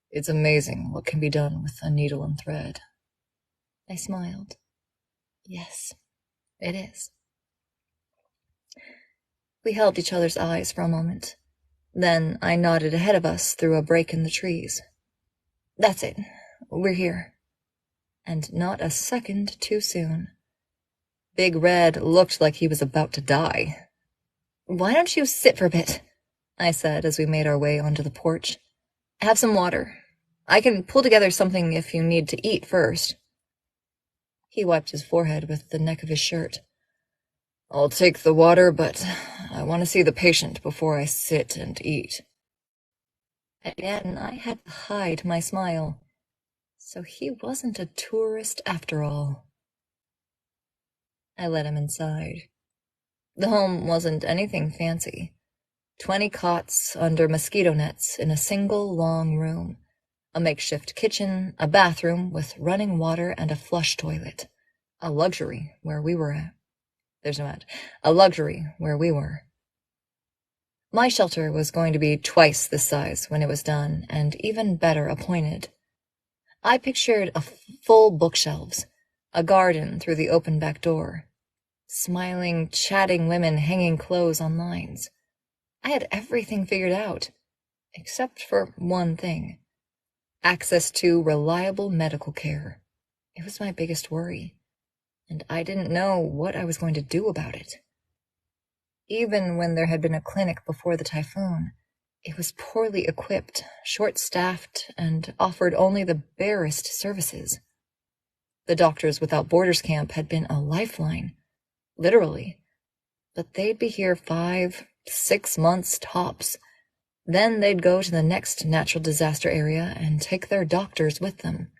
It's amazing what can be done with a needle and thread. I smiled. Yes, it is. We held each other's eyes for a moment. Then I nodded ahead of us through a break in the trees. That's it. We're here. And not a second too soon. Big Red looked like he was about to die. Why don't you sit for a bit? I said as we made our way onto the porch. Have some water. I can pull together something if you need to eat first. He wiped his forehead with the neck of his shirt. I'll take the water, but I want to see the patient before I sit and eat. Again, I had to hide my smile. So he wasn't a tourist after all. I let him inside. The home wasn't anything fancy. 20 cots under mosquito nets in a single long room. A makeshift kitchen, a bathroom with running water and a flush toilet. A luxury where we were at. There's no ad. A luxury where we were. My shelter was going to be twice this size when it was done, and even better appointed. I pictured full bookshelves, a garden through the open back door, smiling, chatting women hanging clothes on lines. I had everything figured out, except for one thing. Access to reliable medical care. It was my biggest worry, and I didn't know what I was going to do about it. Even when there had been a clinic before the typhoon, it was poorly equipped, short-staffed, and offered only the barest services. The Doctors Without Borders camp had been a lifeline, literally, but they'd be here 5, 6 months tops. Then they'd go to the next natural disaster area and take their doctors with them.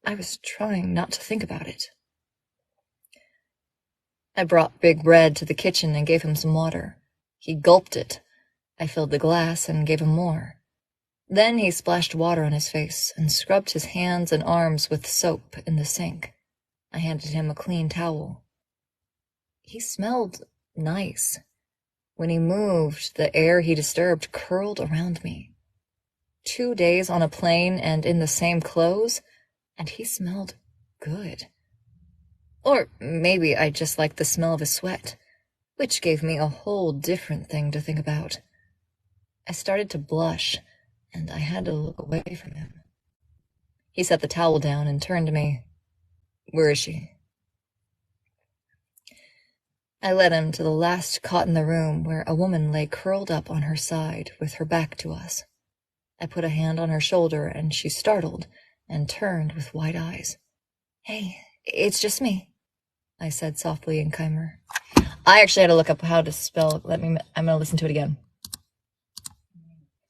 I was trying not to think about it. I brought Big Red to the kitchen and gave him some water. He gulped it. I filled the glass and gave him more. Then he splashed water on his face and scrubbed his hands and arms with soap in the sink. I handed him a clean towel. He smelled nice. When he moved, the air he disturbed curled around me. 2 days on a plane and in the same clothes, and he smelled good. Or maybe I just liked the smell of his sweat, which gave me a whole different thing to think about. I started to blush, and I had to look away from him. He set the towel down and turned to me. Where is she? I led him to the last cot in the room where a woman lay curled up on her side with her back to us. I put a hand on her shoulder and she startled and turned with wide eyes. Hey, it's just me, I said softly in Khmer. I actually had to look up how to spell. I'm going to listen to it again.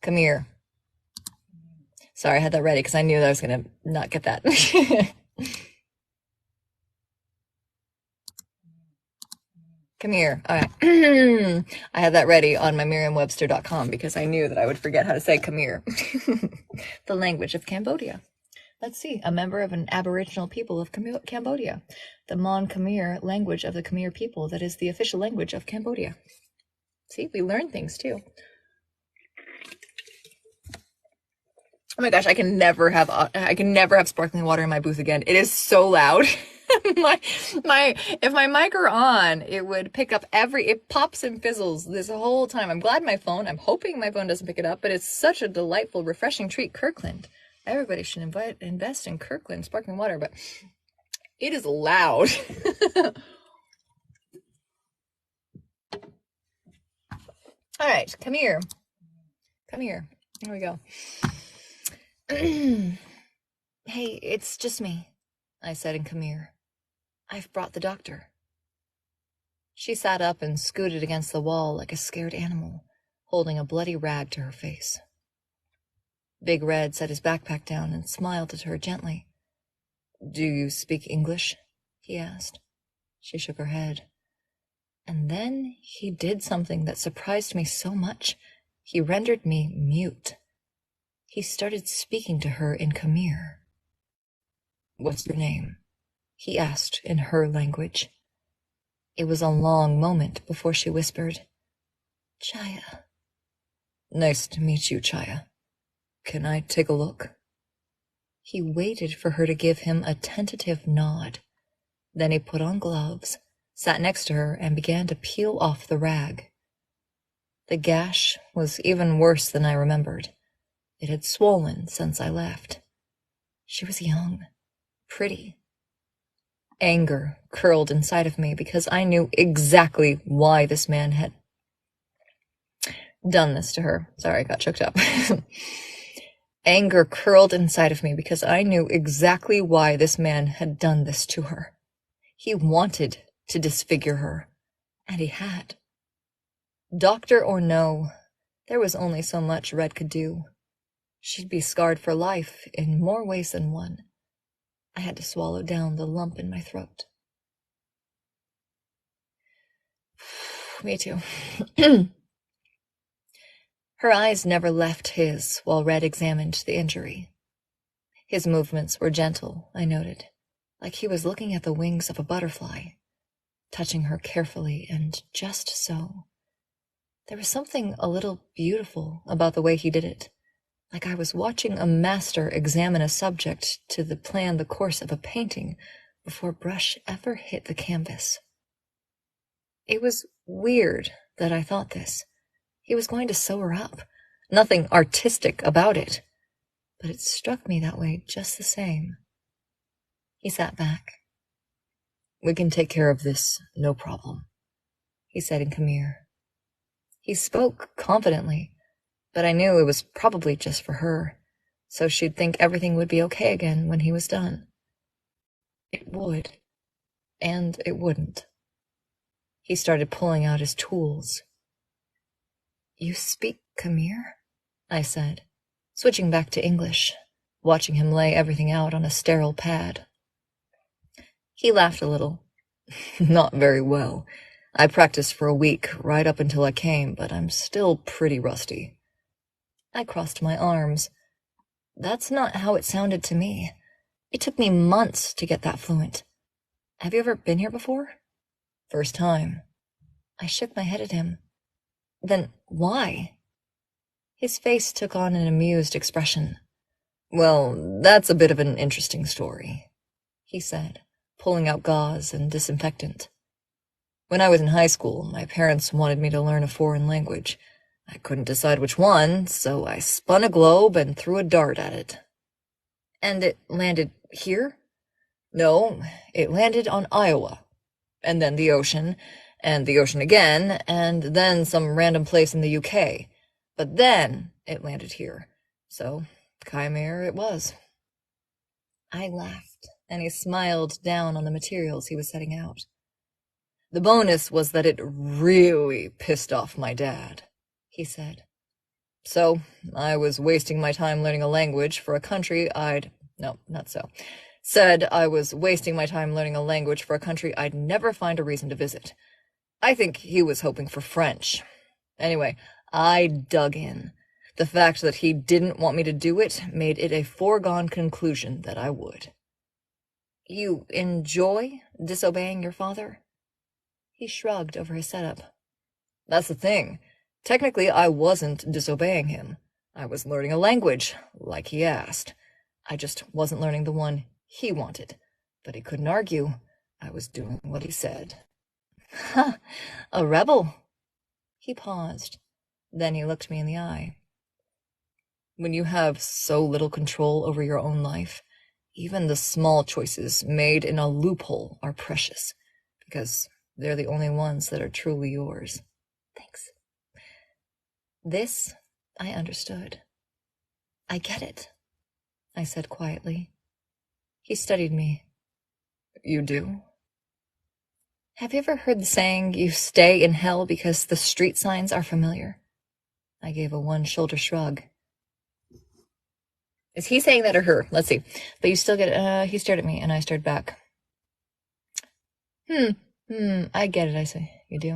Khmer. Sorry, I had that ready because I knew that I was going to not get that. Come here. All right. I had that ready on my merriam-webster.com because I knew that I would forget how to say come here. The language of Cambodia. Let's see. A member of an Aboriginal people of Cambodia. The Mon Khmer language of the Khmer people that is the official language of Cambodia. See, we learn things too. Oh my gosh, I can never have sparkling water in my booth again. It is so loud. If my mic were on, it would pick up it pops and fizzles this whole time. I'm hoping my phone doesn't pick it up, but it's such a delightful, refreshing treat. Kirkland. Everybody should invest in Kirkland sparkling water, but it is loud. All right, come here. Here we go. Hey, it's just me, I said in Khmer. I've brought the doctor. She sat up and scooted against the wall like a scared animal, holding a bloody rag to her face. Big Red set his backpack down and smiled at her gently. Do you speak English? He asked. She shook her head. And then he did something that surprised me so much. He rendered me mute. He started speaking to her in Khmer. What's your name? He asked in her language. It was a long moment before she whispered, Chaya. Nice to meet you, Chaya. Can I take a look? He waited for her to give him a tentative nod. Then he put on gloves, sat next to her, and began to peel off the rag. The gash was even worse than I remembered. It had swollen since I left. She was young, pretty. Anger curled inside of me because I knew exactly why this man had done this to her. Sorry, I got choked up. Anger curled inside of me because I knew exactly why this man had done this to her. He wanted to disfigure her, and he had. Doctor or no, there was only so much Red could do. She'd be scarred for life in more ways than one. I had to swallow down the lump in my throat. Me too. Her eyes never left his while Red examined the injury. His movements were gentle, I noted, like he was looking at the wings of a butterfly, touching her carefully and just so. There was something a little beautiful about the way he did it, like I was watching a master examine a subject to plan the course of a painting before brush ever hit the canvas. It was weird that I thought this. He was going to sew her up. Nothing artistic about it. But it struck me that way just the same. He sat back. We can take care of this, no problem, he said in Khmer. He spoke confidently, but I knew it was probably just for her, so she'd think everything would be okay again when he was done. It would, and it wouldn't. He started pulling out his tools. You speak Khmer? I said, switching back to English, watching him lay everything out on a sterile pad. He laughed a little. Not very well. I practiced for a week, right up until I came, but I'm still pretty rusty. I crossed my arms. That's not how it sounded to me. It took me months to get that fluent. Have you ever been here before? First time. I shook my head at him. Then why? His face took on an amused expression. Well, that's a bit of an interesting story, he said, pulling out gauze and disinfectant. When I was in high school, my parents wanted me to learn a foreign language. I couldn't decide which one, so I spun a globe and threw a dart at it. And it landed here? No, it landed on Iowa, and then the ocean, and the ocean again, and then some random place in the UK. But then it landed here, so Khmer it was. I laughed, and he smiled down on the materials he was setting out. The bonus was that it really pissed off my dad, he said. So I was wasting my time learning a language for a country I'd wasting my time learning a language for a country I'd never find a reason to visit. I think he was hoping for French. Anyway, I dug in. The fact that he didn't want me to do it made it a foregone conclusion that I would. You enjoy disobeying your father? He shrugged over his setup. That's the thing. Technically, I wasn't disobeying him. I was learning a language, like he asked. I just wasn't learning the one he wanted. But he couldn't argue. I was doing what he said. Huh, a rebel. He paused. Then he looked me in the eye. When you have so little control over your own life, even the small choices made in a loophole are precious, because they're the only ones that are truly yours. Thanks. This I understood. I get it, I said quietly. He studied me. You do? Have you ever heard the saying, you stay in hell because the street signs are familiar? I gave a one-shoulder shrug. Is he saying that or her? Let's see. But you still get it. He stared at me and I stared back. I get it, I say. You do?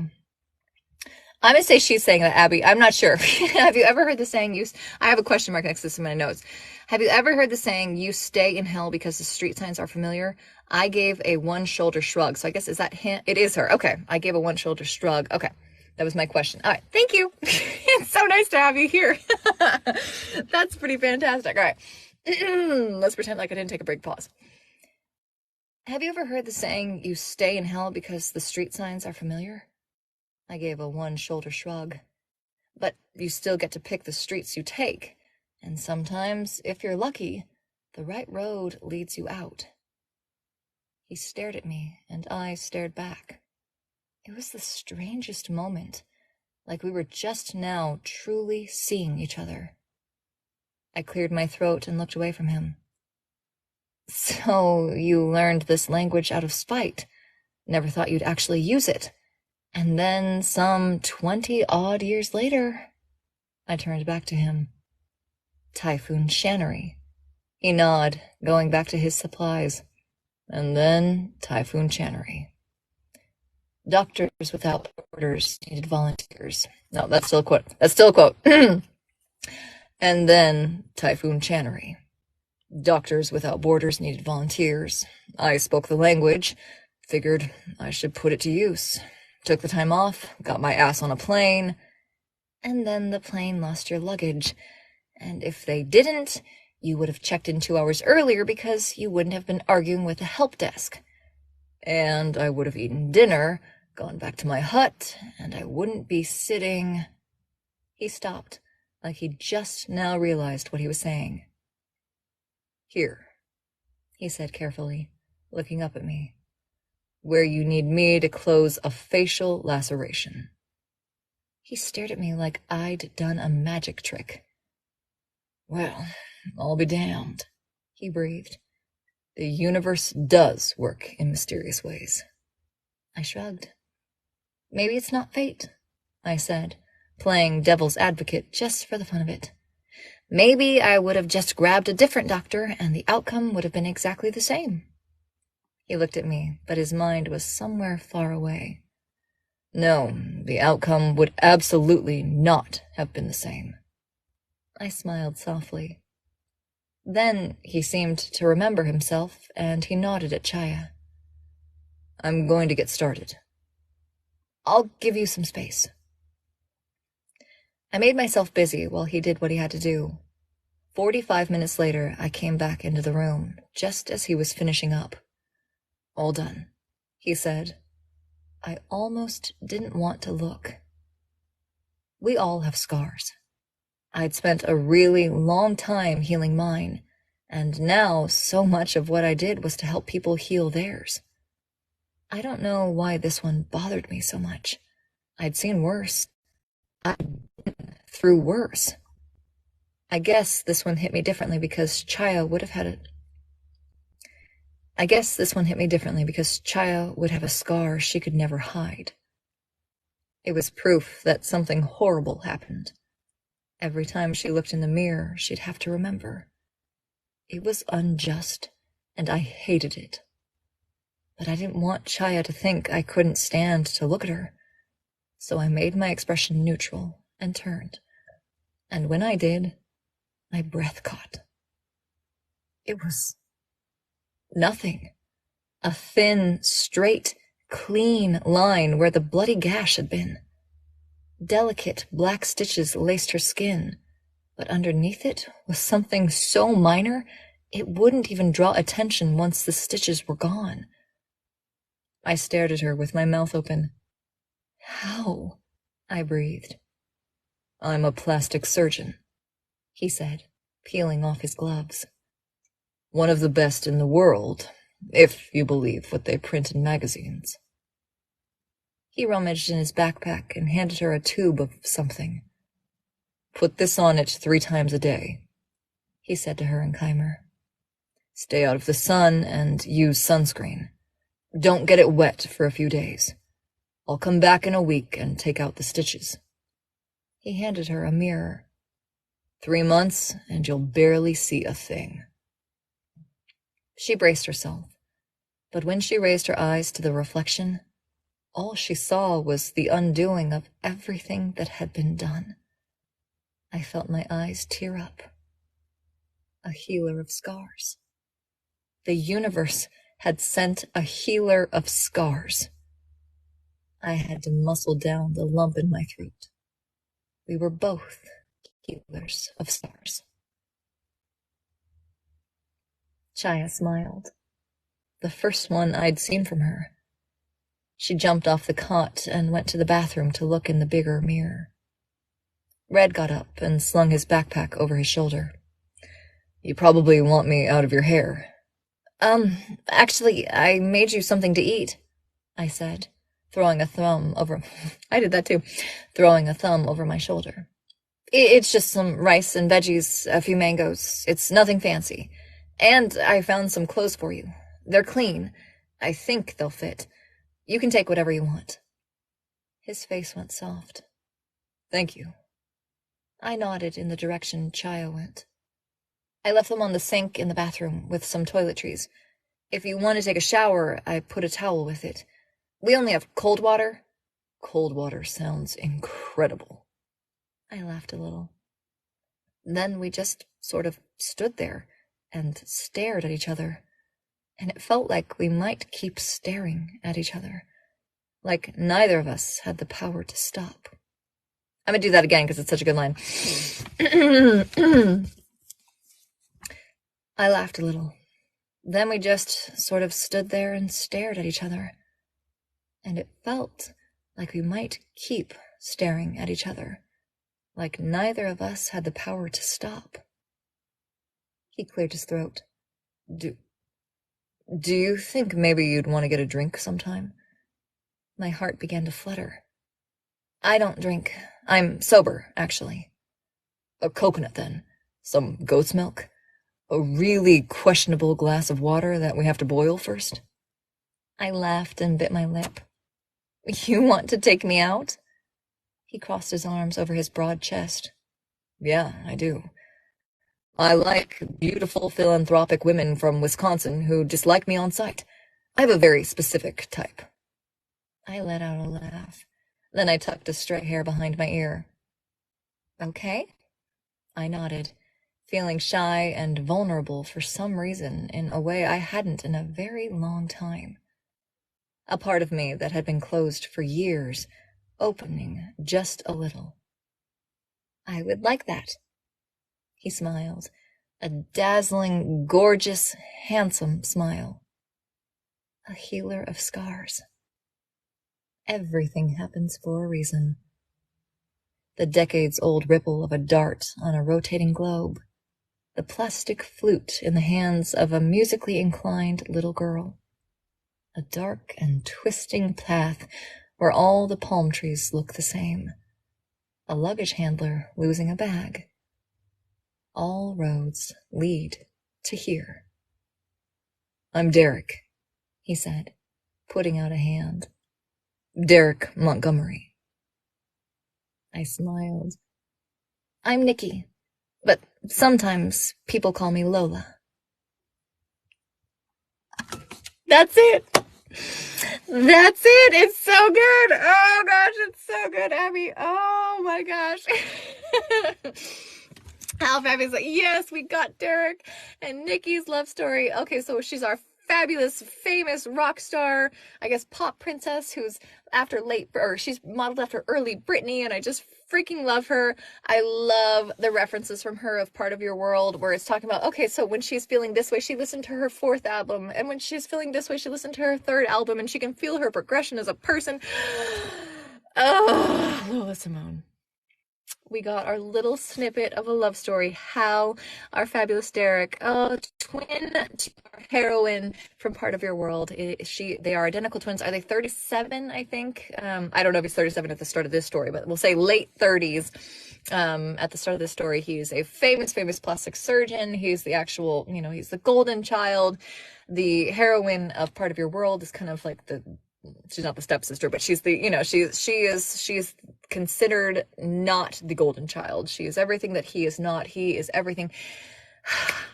I'm going to say she's saying that, Abby. I'm not sure. Have you ever heard the saying, I have a question mark next to this in my notes. Have you ever heard the saying, you stay in hell because the street signs are familiar? I gave a one-shoulder shrug. So I guess, is that him? It is her. Okay. I gave a one-shoulder shrug. Okay. That was my question. All right. Thank you. It's so nice to have you here. That's pretty fantastic. All right. Let's pretend like I didn't take a break. Pause. Have you ever heard the saying, you stay in hell because the street signs are familiar? I gave a one-shoulder shrug. But you still get to pick the streets you take. And sometimes, if you're lucky, the right road leads you out. He stared at me, and I stared back. It was the strangest moment, like we were just now truly seeing each other. I cleared my throat and looked away from him. So you learned this language out of spite. Never thought you'd actually use it. And then some 20-odd years later, I turned back to him. Typhoon Shannery. He nodded, going back to his supplies. And then Typhoon Shannery. Doctors Without Borders needed volunteers. No, that's still a quote. That's still a quote. And then Typhoon Shannery. Doctors Without Borders needed volunteers. I spoke the language. Figured I should put it to use. Took the time off, got my ass on a plane, and then the plane lost your luggage. And if they didn't, you would have checked in 2 hours earlier because you wouldn't have been arguing with the help desk. And I would have eaten dinner, gone back to my hut, and I wouldn't be sitting... He stopped, like he just now realized what he was saying. Here, he said carefully, looking up at me. Where you need me to close a facial laceration. He stared at me like I'd done a magic trick. Well, I'll be damned, he breathed. The universe does work in mysterious ways. I shrugged. Maybe it's not fate, I said, playing devil's advocate just for the fun of it. Maybe I would have just grabbed a different doctor and the outcome would have been exactly the same. He looked at me, but his mind was somewhere far away. No, the outcome would absolutely not have been the same. I smiled softly. Then he seemed to remember himself, and he nodded at Chaya. I'm going to get started. I'll give you some space. I made myself busy while he did what he had to do. 45 minutes later, I came back into the room, just as he was finishing up. All done, he said. I almost didn't want to look. We all have scars. I'd spent a really long time healing mine, and now so much of what I did was to help people heal theirs. I don't know why this one bothered me so much. I'd seen worse. I'd been through worse. I guess this one hit me differently because Chaya would have a scar she could never hide. It was proof that something horrible happened. Every time she looked in the mirror, she'd have to remember. It was unjust, and I hated it. But I didn't want Chaya to think I couldn't stand to look at her. so I made my expression neutral and turned. And when I did, my breath caught. It was nothing. A thin, straight, clean line where the bloody gash had been. Delicate black stitches laced her skin, but underneath it was something so minor it wouldn't even draw attention once the stitches were gone. I stared at her with my mouth open. How? I breathed. I'm a plastic surgeon, he said, peeling off his gloves. One of the best in the world, if you believe what they print in magazines. He rummaged in his backpack and handed her a tube of something. Put this on it 3 times a day, he said to her in Khmer. Stay out of the sun and use sunscreen. Don't get it wet for a few days. I'll come back in a week and take out the stitches. He handed her a mirror. 3 months and you'll barely see a thing. She braced herself, but when she raised her eyes to the reflection, all she saw was the undoing of everything that had been done. I felt my eyes tear up. A healer of scars. The universe had sent a healer of scars. I had to muscle down the lump in my throat. We were both healers of scars. Chaya smiled. The first one I'd seen from her. She jumped off the cot and went to the bathroom to look in the bigger mirror. Red got up and slung his backpack over his shoulder. You probably want me out of your hair. Actually, I made you something to eat, I said, throwing a thumb over... I did that too, throwing a thumb over my shoulder. It's just some rice and veggies, a few mangoes. It's nothing fancy. And I found some clothes for you. They're clean. I think they'll fit. You can take whatever you want. His face went soft. Thank you. I nodded in the direction Chaya went. I left them on the sink in the bathroom with some toiletries. If you want to take a shower, I put a towel with it. We only have cold water. Cold water sounds incredible. I laughed a little. Then we just sort of stood there and stared at each other. And it felt like we might keep staring at each other. Like neither of us had the power to stop. I'm gonna do that again because it's such a good line. I laughed a little. Then we just sort of stood there and stared at each other. And it felt like we might keep staring at each other. Like neither of us had the power to stop. He cleared his throat. Do you think maybe you'd want to get a drink sometime? My heart began to flutter. I don't drink. I'm sober, actually. A coconut, then. Some goat's milk. A really questionable glass of water that we have to boil first. I laughed and bit my lip. You want to take me out? He crossed his arms over his broad chest. Yeah, I do. I like beautiful philanthropic women from Wisconsin who dislike me on sight. I have a very specific type. I let out a laugh. Then I tucked a stray hair behind my ear. Okay? I nodded, feeling shy and vulnerable for some reason in a way I hadn't in a very long time. A part of me that had been closed for years, opening just a little. I would like that. He smiled, a dazzling, gorgeous, handsome smile. A healer of scars. Everything happens for a reason. The decades-old ripple of a dart on a rotating globe. The plastic flute in the hands of a musically inclined little girl. A dark and twisting path where all the palm trees look the same. A luggage handler losing a bag. All roads lead to here. I'm Derek, he said, putting out a hand. Derek Montgomery. I smiled. I'm Nikki, but sometimes people call me Lola. That's it. That's it. It's so good. Oh gosh, it's so good, Abby. Oh my gosh. Al Fabby's like, yes, we got Derek and Nikki's love story. Okay, so she's our fabulous, famous rock star, I guess pop princess who's after late, or she's modeled after early Britney, and I just freaking love her. I love the references from her of Part of Your World, where it's talking about, okay, so when she's feeling this way, she listened to her fourth album, and when she's feeling this way, she listened to her third album, and she can feel her progression as a person. Oh, Lola Simone. We got our little snippet of a love story. How our fabulous Derek, twin to our heroine from Part of Your World. They are identical twins. Are they 37? I think. I don't know if he's 37 at the start of this story, but we'll say late 30s. At the start of this story, he's a famous plastic surgeon. He's the actual, he's the golden child. The heroine of Part of Your World is kind of like she's not the stepsister, but she's the, she's considered not the golden child. She is everything that he is not. He is everything.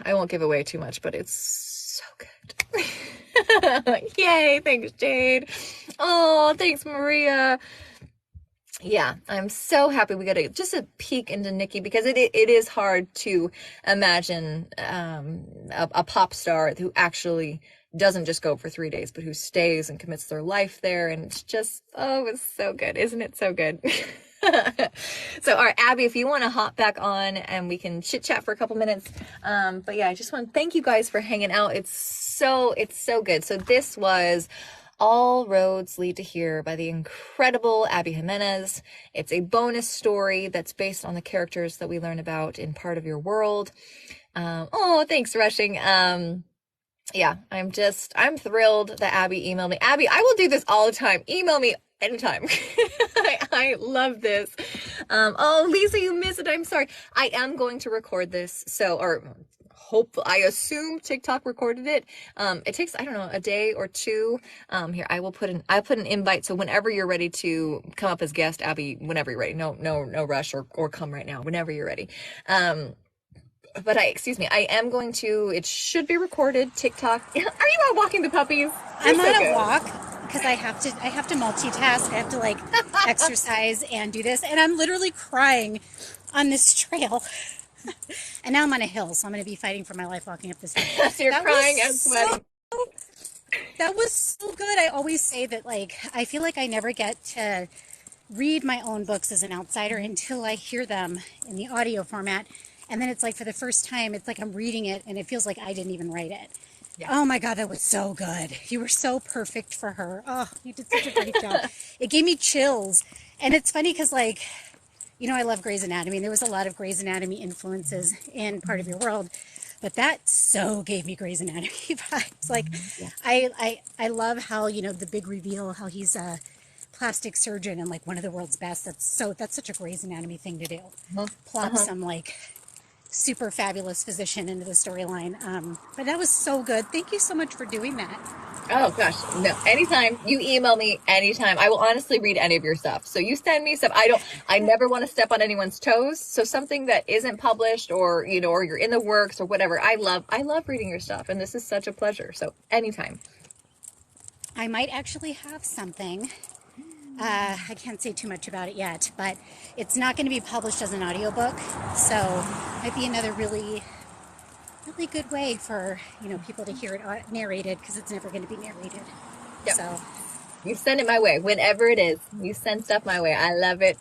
I won't give away too much, but it's so good. Yay, thanks, Jade. Oh, thanks, Maria. Yeah, I'm so happy we got just a peek into Nikki, because it is hard to imagine a pop star who actually doesn't just go for 3 days, but who stays and commits their life there. And it's just, it's so good. Isn't it so good? So, all right, Abby, if you want to hop back on and we can chit chat for a couple minutes. But yeah, I just want to thank you guys for hanging out. It's so good. So this was All Roads Lead to Here by the incredible Abby Jimenez. It's a bonus story that's based on the characters that we learn about in Part of Your World. Thanks, Rushing. Yeah, I'm thrilled that Abby emailed me. Abby, I will do this all the time. Email me anytime. I love this. Lisa, you missed it. I'm sorry. I am going to record this. I assume TikTok recorded it. It takes, I don't know, a day or two. Here, I put an invite. So whenever you're ready to come up as guest, Abby, whenever you're ready, no rush or come right now, whenever you're ready. But I am going to, it should be recorded, TikTok. Are you out walking the puppies? I'm on a walk because I have to multitask. I have to like exercise and do this. And I'm literally crying on this trail. And now I'm on a hill, so I'm going to be fighting for my life walking up this hill. So you're crying and sweating. That was so good. I always say that, like, I feel like I never get to read my own books as an outsider until I hear them in the audio format. And then it's like, for the first time, it's like I'm reading it and it feels like I didn't even write it. Yeah. Oh my God, that was so good. You were so perfect for her. Oh, you did such a great job. It gave me chills. And it's funny because, like, I love Grey's Anatomy. There was a lot of Grey's Anatomy influences in Part of Your World. But that so gave me Grey's Anatomy vibes. Like, yeah. I love how, the big reveal, how he's a plastic surgeon and like one of the world's best. That's such a Grey's Anatomy thing to do. Plop some like super fabulous physician into the storyline. But that was so good. Thank you so much for doing that. Oh gosh, no, anytime. You email me anytime. I will honestly read any of your stuff. So you send me stuff. I never want to step on anyone's toes. So something that isn't published or, or you're in the works or whatever. I love reading your stuff, and this is such a pleasure. So anytime. I might actually have something. I can't say too much about it yet, but it's not going to be published as an audiobook. So it might be another really good way for people to hear it narrated, because it's never going to be narrated. Yep. So you send it my way whenever it is. You send stuff my way. I love it.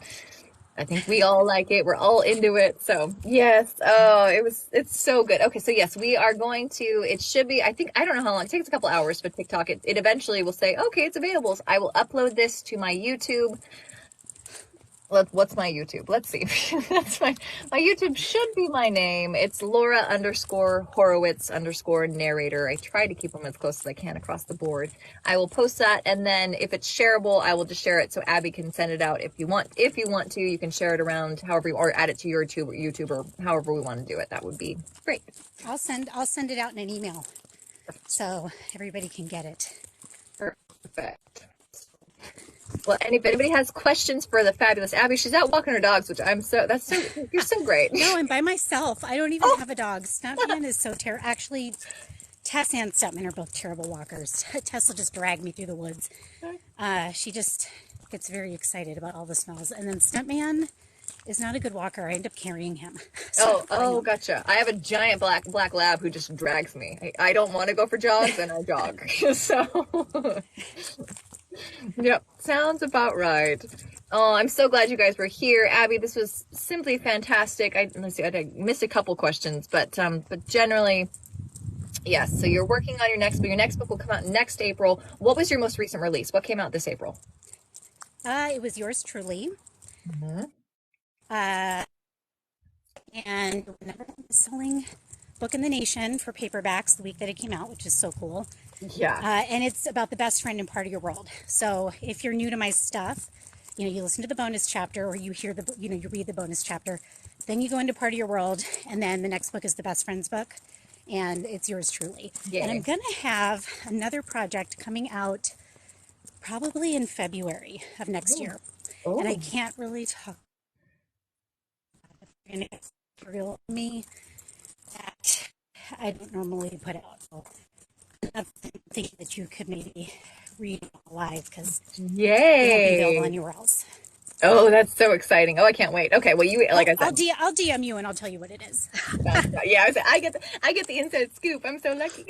I think we all like it. We're all into it. So yes. It's so good. Okay. So yes, we are going to, it should be, I don't know how long, it takes a couple hours for TikTok. It eventually will say, okay, it's available. So I will upload this to my YouTube. What's my YouTube? Let's see. That's my YouTube should be my name. It's Laura_Horowitz_narrator. I try to keep them as close as I can across the board. I will post that, and then if it's shareable, I will just share it so Abby can send it out if you want. If you want to, you can share it around however, or add it to your YouTube or however we want to do it. That would be great. I'll send it out in an email so everybody can get it. Perfect. Well, if anybody has questions for the fabulous Abby, she's out walking her dogs, which you're so great. No, I'm by myself. I don't even have a dog. Stuntman is so terrible. Actually, Tess and Stepman are both terrible walkers. Tess will just drag me through the woods. She just gets very excited about all the smells. And then Stepman is not a good walker. I end up carrying him. Oh, gotcha. I have a giant black lab who just drags me. I don't want to go for jogs, and I jog. So, yep, sounds about right. Oh, I'm so glad you guys were here, Abby. This was simply fantastic. Let's see, I missed a couple questions, but generally, yes. So you're working on your next book. Your next book will come out next April. What was your most recent release? What came out this April? It was yours truly. Mm-hmm. And number one selling book in the nation for paperbacks the week that it came out, which is so cool. Yeah. And it's about the best friend in part of your world. So if you're new to my stuff, you listen to the bonus chapter, or you hear you read the bonus chapter, then you go into part of your world, and then the next book is the best friend's book, and it's yours truly. Yay. And I'm going to have another project coming out probably in February of next year. Oh. And I can't really talk and it's real me that I don't normally put out. So I'm thinking that you could maybe read it live, because it won't be available anywhere else. Oh, that's so exciting. Oh, I can't wait. Okay, well, I said, I'll DM you and I'll tell you what it is. Yeah, I get the inside scoop. I'm so lucky.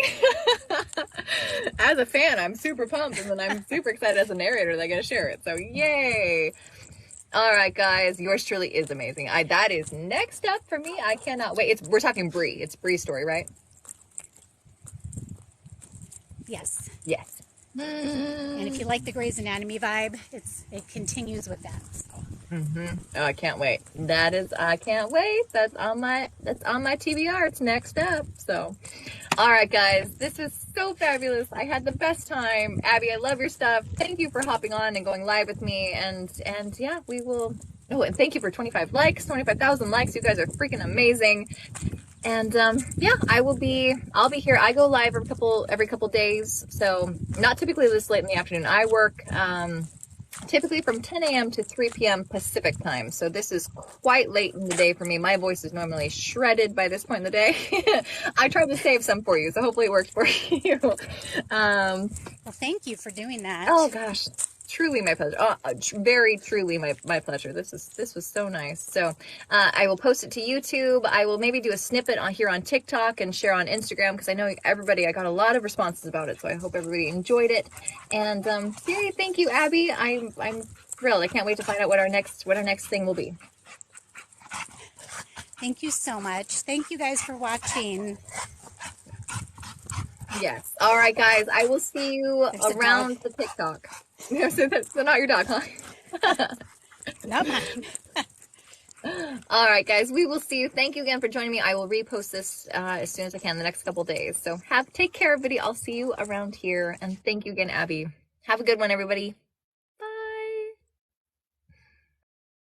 As a fan, I'm super pumped, and then I'm super excited as a narrator that I get to share it. So, yay. All right, guys, yours truly is amazing. That is next up for me. I cannot wait. We're talking Bree. It's Bree's story, right? Yes. Yes. And if you like the Grey's Anatomy vibe, it continues with that. So. Oh, I can't wait. I can't wait. That's on my TBR. It's next up. So, all right, guys, this was so fabulous. I had the best time. Abby, I love your stuff. Thank you for hopping on and going live with me. And yeah, we will. Oh, and thank you for 25 likes, 25,000 likes. You guys are freaking amazing. And yeah, I'll be here. I go live every couple days. So not typically this late in the afternoon. I work typically from 10 a.m. to 3 p.m. Pacific time. So this is quite late in the day for me. My voice is normally shredded by this point in the day. I tried to save some for you, so hopefully it works for you. Well, thank you for doing that. Oh gosh, truly my pleasure. Very truly my pleasure. This was so nice. So I will post it to YouTube. I will maybe do a snippet here on TikTok and share on Instagram, because I know I got a lot of responses about it. So I hope everybody enjoyed it. And yay, thank you, Abby. I'm thrilled. I can't wait to find out what our next thing will be. Thank you so much. Thank you guys for watching. Yes. All right, guys. I will see you around the TikTok. So not your dog, huh? Not mine. All right, guys. We will see you. Thank you again for joining me. I will repost this as soon as I can the next couple days. So take care, everybody. I'll see you around here. And thank you again, Abby. Have a good one, everybody.